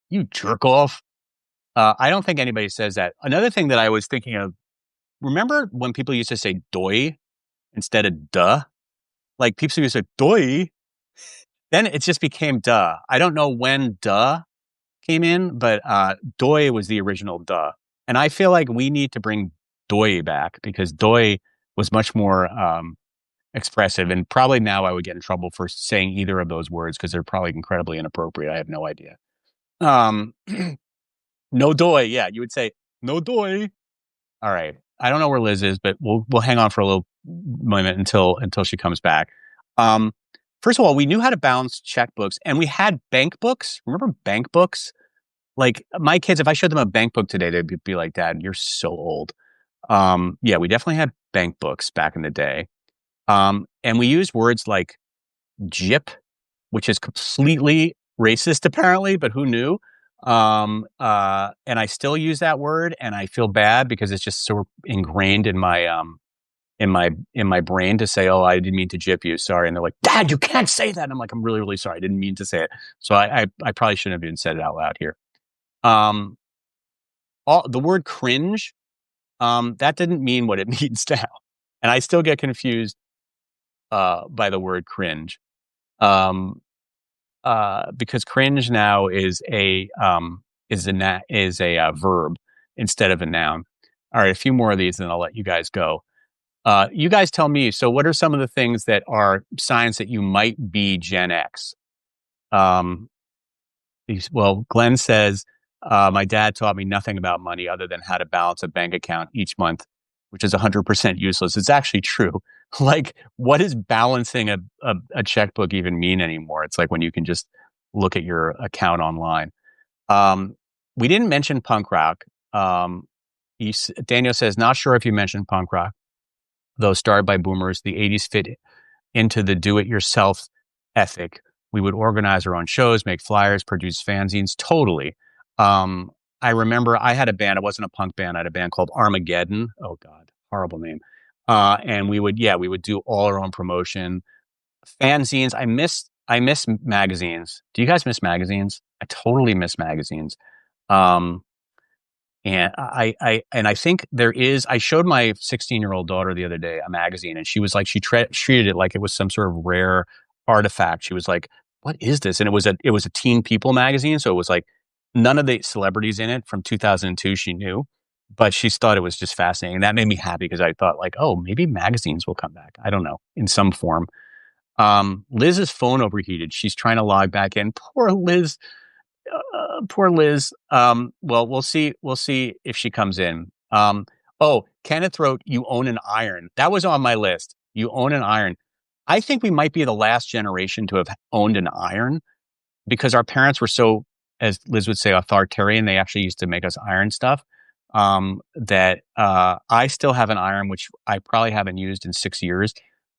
You jerk off. I don't think anybody says that. Another thing that I was thinking of, remember when people used to say doy instead of duh. Like people used to say doy. Then it just became duh. I don't know when duh came in, but doy was the original duh. And I feel like we need to bring doy back because doy was much more expressive. And probably now I would get in trouble for saying either of those words because they're probably incredibly inappropriate. I have no idea. Um, no doy. Yeah, you would say no doy. All right. I don't know where Liz is, but we'll hang on for a little moment until she comes back. Um, First of all, we knew how to balance checkbooks, and we had bank books. Remember bank books? Like my kids, if I showed them a bank book today, they'd be like, "Dad, you're so old." Yeah, we definitely had bank books back in the day, and we used words like "gyp," which is completely racist, apparently, but who knew? And I still use that word, and I feel bad because it's just so ingrained in my brain to say, "Oh, I didn't mean to gyp you, sorry." And they're like, "Dad, you can't say that." And I'm like, "I'm really, really sorry. I didn't mean to say it." So I probably shouldn't have even said it out loud here. Um, the word cringe, that didn't mean what it means now, and I still get confused by the word cringe. Um, because cringe now is a verb instead of a noun. All right, a few more of these, and I'll let you guys go. You guys tell me. So, what are some of the things that are signs that you might be Gen X? Um, well, Glenn says, my dad taught me nothing about money other than how to balance a bank account each month, which is 100% useless. It's actually true. Like, what does balancing a checkbook even mean anymore? It's like when you can just look at your account online. Um, we didn't mention punk rock. Daniel says, not sure if you mentioned punk rock, though started by boomers. The 80s fit into the do-it-yourself ethic. We would organize our own shows, make flyers, produce fanzines. Totally. I remember I had a band. It wasn't a punk band. I had a band called Armageddon. Oh God, horrible name. And we would do all our own promotion. Fanzines. I miss magazines. Do you guys miss magazines? I totally miss magazines. Um, and I think there is. I showed my 16-year-old daughter the other day a magazine, and she was like, she treated it like it was some sort of rare artifact. She was like, "What is this?" And it was a Teen People magazine, so it was like none of the celebrities in it from 2002 she knew, but she thought it was just fascinating, and that made me happy because I thought like, oh, maybe magazines will come back. I don't know, in some form. Liz's phone overheated. She's trying to log back in. Poor Liz. Poor Liz. Well, we'll see. We'll see if she comes in. Oh, Kenneth wrote, "You own an iron." That was on my list. You own an iron. I think we might be the last generation to have owned an iron because our parents were so, as Liz would say, authoritarian. They actually used to make us iron stuff. That I still have an iron, which I probably haven't used in 6 years.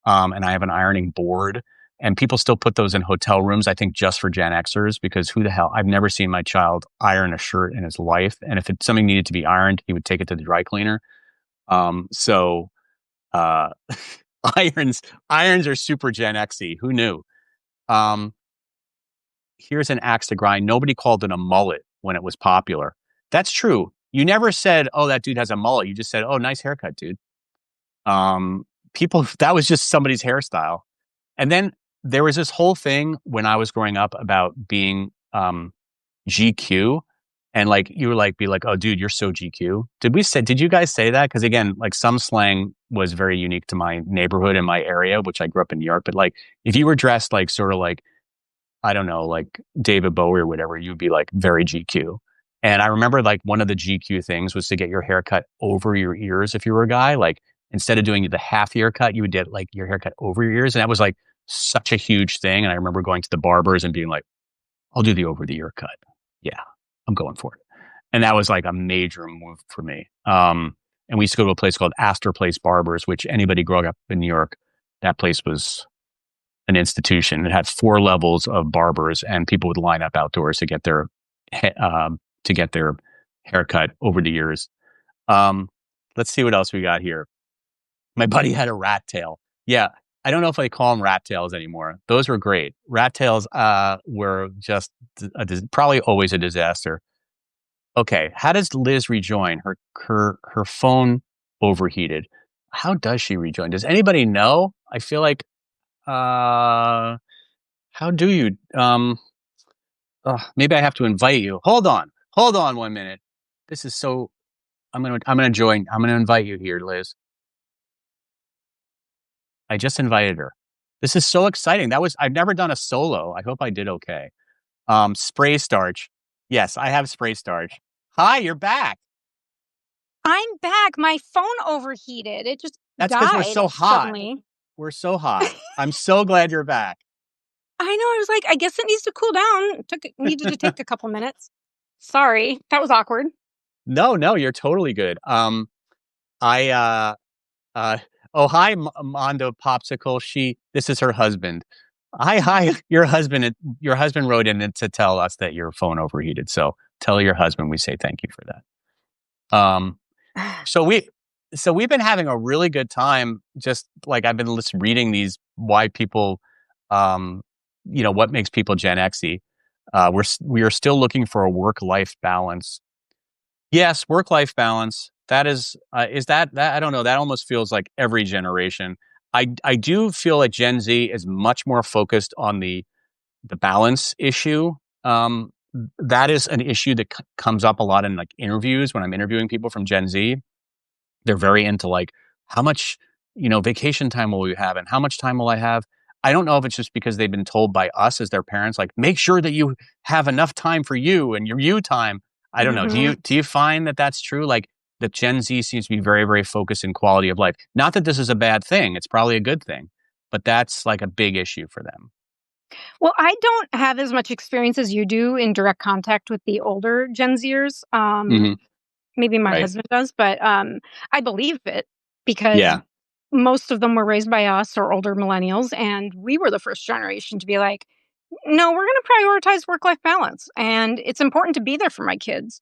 And I have an ironing board. And people still put those in hotel rooms, I think, just for Gen Xers, because who the hell? I've never seen my child iron a shirt in his life. And if something needed to be ironed, he would take it to the dry cleaner. So uh, irons are super Gen Xy. Who knew? Um, Here's an axe to grind. Nobody called it a mullet when it was popular. That's true. You never said, "Oh, that dude has a mullet." You just said, "Oh, nice haircut, dude." Um, People, that was just somebody's hairstyle. And then there was this whole thing when I was growing up about being GQ, and like you were like, be like, "Oh, dude, you're so GQ." Did you guys say that? Because again, like some slang was very unique to my neighborhood and my area, which I grew up in New York. But like, if you were dressed like sort of like, I don't know, like David Bowie or whatever, you'd be like very GQ. And I remember like one of the GQ things was to get your hair cut over your ears if you were a guy. Like instead of doing the half haircut, you would get like your haircut over your ears. And that was like such a huge thing. And I remember going to the barbers and being like, "I'll do the over the ear cut. Yeah, I'm going for it." And that was like a major move for me. And we used to go to a place called Astor Place Barbers, which anybody growing up in New York, that place was an institution. It had 4 levels of barbers, and people would line up outdoors to get their haircut over the years. Let's see what else we got here. My buddy had a rat tail. Yeah, I don't know if they call them rat tails anymore. Those were great. Rat tails were just probably always a disaster. Okay, how does Liz rejoin? Her phone overheated. How does she rejoin? Does anybody know? I feel like, uh, how do you, maybe I have to invite you. Hold on 1 minute. This is so, I'm going to invite you here, Liz. I just invited her. This is so exciting. I've never done a solo. I hope I did okay. Spray starch. Yes, I have spray starch. Hi, you're back. I'm back. My phone overheated. It just That's because we're died so hot. suddenly. We're so hot. I'm so glad you're back. I know. I was like, I guess it needs to cool down. Needed to take a couple minutes. Sorry, that was awkward. No, you're totally good. I uh oh hi Mondo Popsicle. This is her husband. Hi, your husband wrote in to tell us that your phone overheated. So tell your husband we say thank you for that. So we've been having a really good time. Just like I've been reading these why people, what makes people Gen Xy. We are still looking for a work-life balance. Yes, work-life balance. That is that I don't know. That almost feels like every generation. I do feel like Gen Z is much more focused on the balance issue. That is an issue that comes up a lot in like interviews when I'm interviewing people from Gen Z. They're very into like how much vacation time will you have and how much time will I have. I don't know if it's just because they've been told by us as their parents, like make sure that you have enough time for you and your you time. I don't know. Hmm. Do you find that that's true? Like that Gen Z seems to be very, very focused in quality of life. Not that this is a bad thing. It's probably a good thing, but that's like a big issue for them. Well, I don't have as much experience as you do in direct contact with the older Gen Zers. Hmm. Maybe my Right. husband does, but I believe it because Yeah. most of them were raised by us or older millennials, and we were the first generation to be like, no, we're going to prioritize work life balance, and it's important to be there for my kids.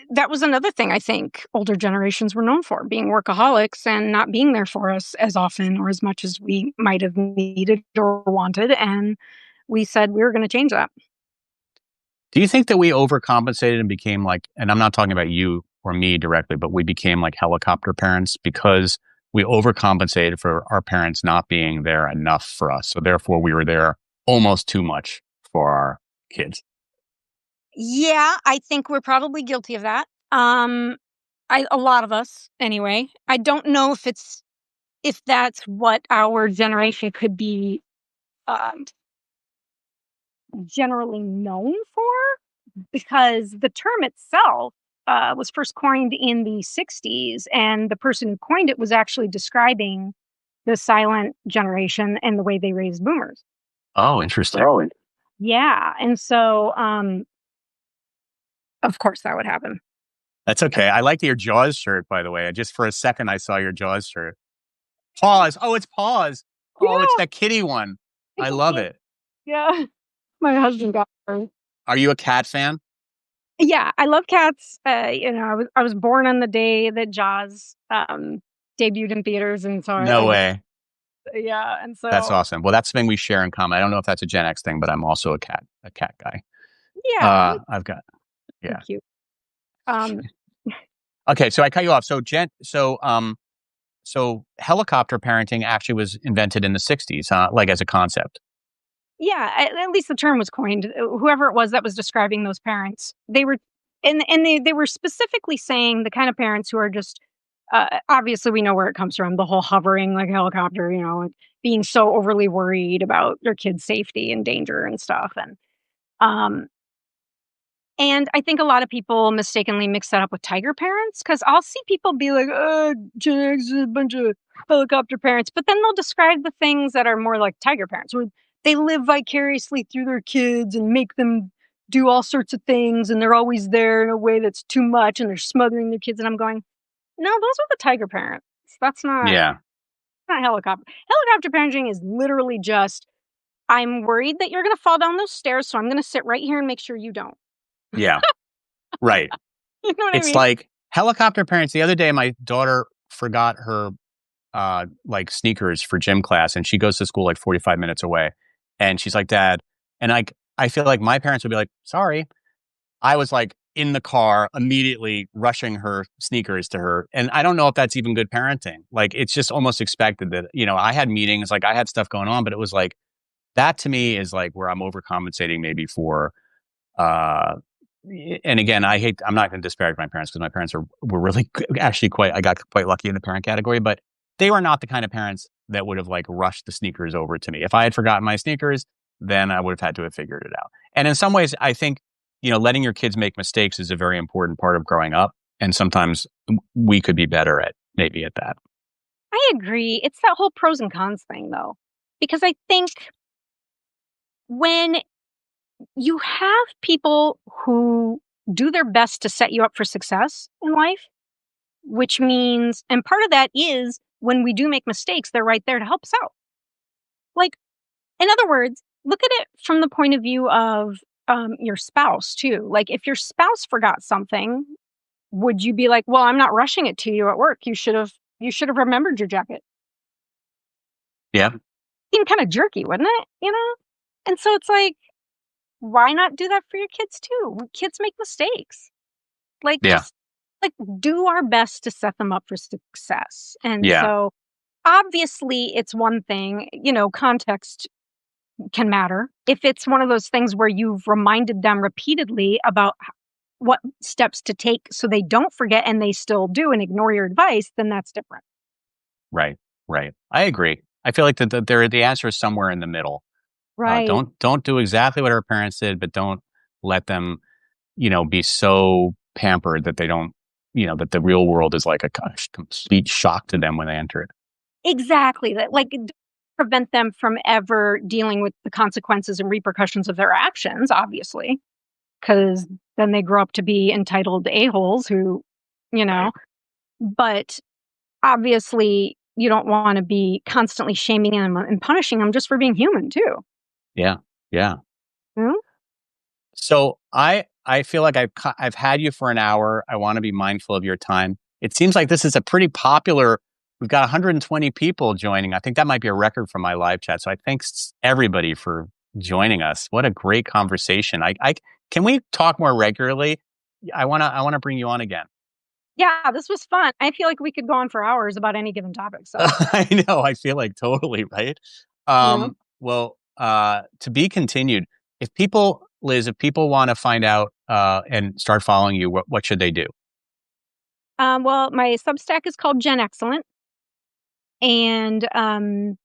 That was another thing I think older generations were known for, being workaholics and not being there for us as often or as much as we might have needed or wanted. And we said we were going to change that. Do you think that we overcompensated and became like, and I'm not talking about you or me directly, but we became like helicopter parents because we overcompensated for our parents not being there enough for us. So therefore we were there almost too much for our kids. Yeah, I think we're probably guilty of that. A lot of us anyway. I don't know if that's what our generation could be um, generally known for. Because the term itself was first coined in the 60s, and the person who coined it was actually describing the silent generation and the way they raised boomers. Oh, interesting. Yeah. And so, of course, that would happen. That's okay. I like your Jaws shirt, by the way. Just for a second, I saw your Jaws shirt. Pause. Oh, it's Pause. Oh, it's Yeah. that kitty one. I It's a love kid. it. Yeah. My husband got her. Are you a cat fan? Yeah. I love cats. I was born on the day that Jaws debuted in theaters. And so No way. yeah. And That's so, awesome. Well, that's something we share in common. I don't know if that's a Gen X thing, but I'm also a cat guy. yeah, I've got, they're yeah. cute. Um, Okay, so I cut you off. So helicopter parenting actually was invented in the 60s, huh? Like as a concept. Yeah, at least the term was coined. Whoever it was that was describing those parents, they were, and they were specifically saying the kind of parents who are just, obviously we know where it comes from, the whole hovering like a helicopter, and being so overly worried about their kids' safety and danger and stuff, um, and I think a lot of people mistakenly mix that up with tiger parents because I'll see people be like, Gen X is a bunch of helicopter parents, but then they'll describe the things that are more like tiger parents, where they live vicariously through their kids and make them do all sorts of things, and they're always there in a way that's too much, and they're smothering their kids. And I'm going, no, those are the tiger parents. That's Yeah, not helicopter. Helicopter parenting is literally just, I'm worried that you're going to fall down those stairs, so I'm going to sit right here and make sure you don't. yeah, right. You know what I It's mean? like helicopter parents. The other day, my daughter forgot her like sneakers for gym class, and she goes to school like 45 minutes away, and she's like, "Dad," and I feel like my parents would be like, "Sorry." I was like, in the car, immediately rushing her sneakers to her. And I don't know if that's even good parenting. Like, it's just almost expected that, I had meetings, like I had stuff going on, but it was like, that to me is like where I'm overcompensating maybe for, uh, and again, I'm not going to disparage my parents because my parents were really actually I got quite lucky in the parent category, but they were not the kind of parents that would have like rushed the sneakers over to me. If I had forgotten my sneakers, then I would have had to have figured it out. And in some ways, I think, letting your kids make mistakes is a very important part of growing up. And sometimes we could be better at that. I agree. It's that whole pros and cons thing, though, because I think when you have people who do their best to set you up for success in life, which means, and part of that is when we do make mistakes, they're right there to help us out. Like, in other words, look at it from the point of view of your spouse too. Like, if your spouse forgot something, would you be like, "Well, I'm not rushing it to you at work. You should have remembered your jacket." Yeah. Seemed kind of jerky, wouldn't it? And so it's like, why not do that for your kids too? Kids make mistakes. Like, Yeah. just like do our best to set them up for success. And Yeah. so obviously it's one thing, context can matter. If it's one of those things where you've reminded them repeatedly about what steps to take so they don't forget and they still do and ignore your advice, then that's different. Right. Right. I agree. I feel like the answer is somewhere in the middle. Right. Don't do exactly what our parents did, but don't let them, be so pampered that they don't, that the real world is like a complete shock to them when they enter it. Exactly. That, like, prevent them from ever dealing with the consequences and repercussions of their actions, obviously, because then they grow up to be entitled a-holes who, Right. but obviously you don't want to be constantly shaming them and punishing them just for being human too. Yeah. Yeah. Hmm? So I feel like I've had you for an hour. I want to be mindful of your time. It seems like this is a pretty popular. We've got 120 people joining. I think that might be a record for my live chat. So I thanks everybody for joining us. What a great conversation. I can we talk more regularly? I wanna bring you on again. Yeah, this was fun. I feel like we could go on for hours about any given topic. So, I know. I feel like totally right. yeah. Well, to be continued. Liz, if people want to find out and start following you, what should they do? Well, my Substack is called GenXellent, and I'm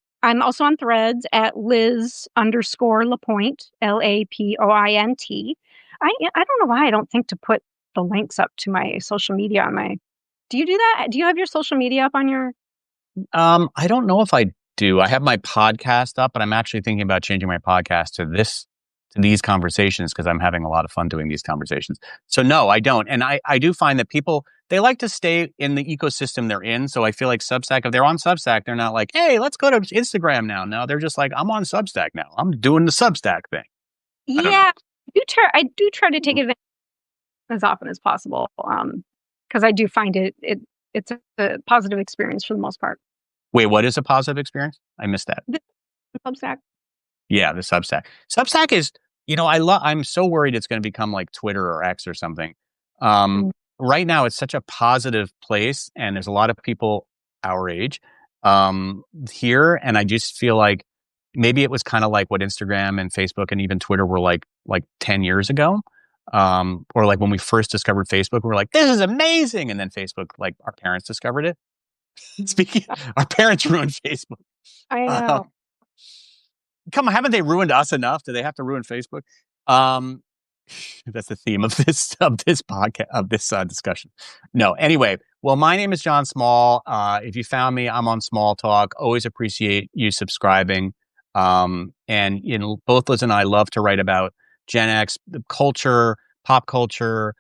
also on Threads at Liz_LaPoint, LaPoint. I don't know why I don't think to put the links up to my social media on my. Do you do that? Do you have your social media up on your? I don't know if I do. I have my podcast up, but I'm actually thinking about changing my podcast to these conversations because I'm having a lot of fun doing these conversations. So no, I don't. And I do find that people, they like to stay in the ecosystem they're in. So I feel like Substack, if they're on Substack, they're not like, hey, let's go to Instagram now. No, they're just like, I'm on Substack now. I'm doing the Substack thing. I don't know. Yeah, I do try to take advantage as often as possible. Because I do find it's a positive experience for the most part. Wait, what is a positive experience? I missed that. The Substack. Yeah, the Substack. Substack is, I'm so worried it's going to become like Twitter or X or something. Um, Mm. right now, it's such a positive place, and there's a lot of people our age here, and I just feel like maybe it was kind of like what Instagram and Facebook and even Twitter were like 10 years ago. Or like when we first discovered Facebook, we were like, this is amazing. And then Facebook, like our parents discovered it. Speaking, our parents ruined Facebook. I Uh, know. Come on, haven't they ruined us enough? Do they have to ruin Facebook? Um, that's the theme of this podcast of this discussion. No, anyway. Well, my name is John Small. If you found me, I'm on Small Talk. Always appreciate you subscribing. And both Liz and I love to write about Gen X the culture, pop culture,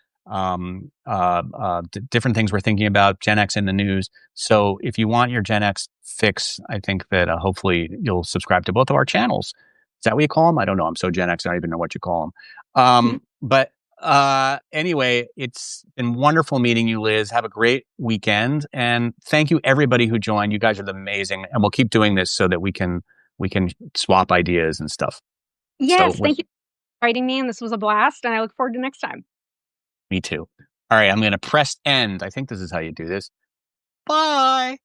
different things we're thinking about. Gen X in the news. So if you want your Gen X fix, I think that hopefully you'll subscribe to both of our channels. Is that what you call them? I don't know. I'm so Gen X, I don't even know what you call them. But anyway, it's been wonderful meeting you, Liz. Have a great weekend, and thank you everybody who joined. You guys are amazing, and we'll keep doing this so that we can swap ideas and stuff. So Yes, thank you for inviting me, and this was a blast, and I look forward to next time. Me too. All right, I'm going to press end. I think this is how you do this. Bye.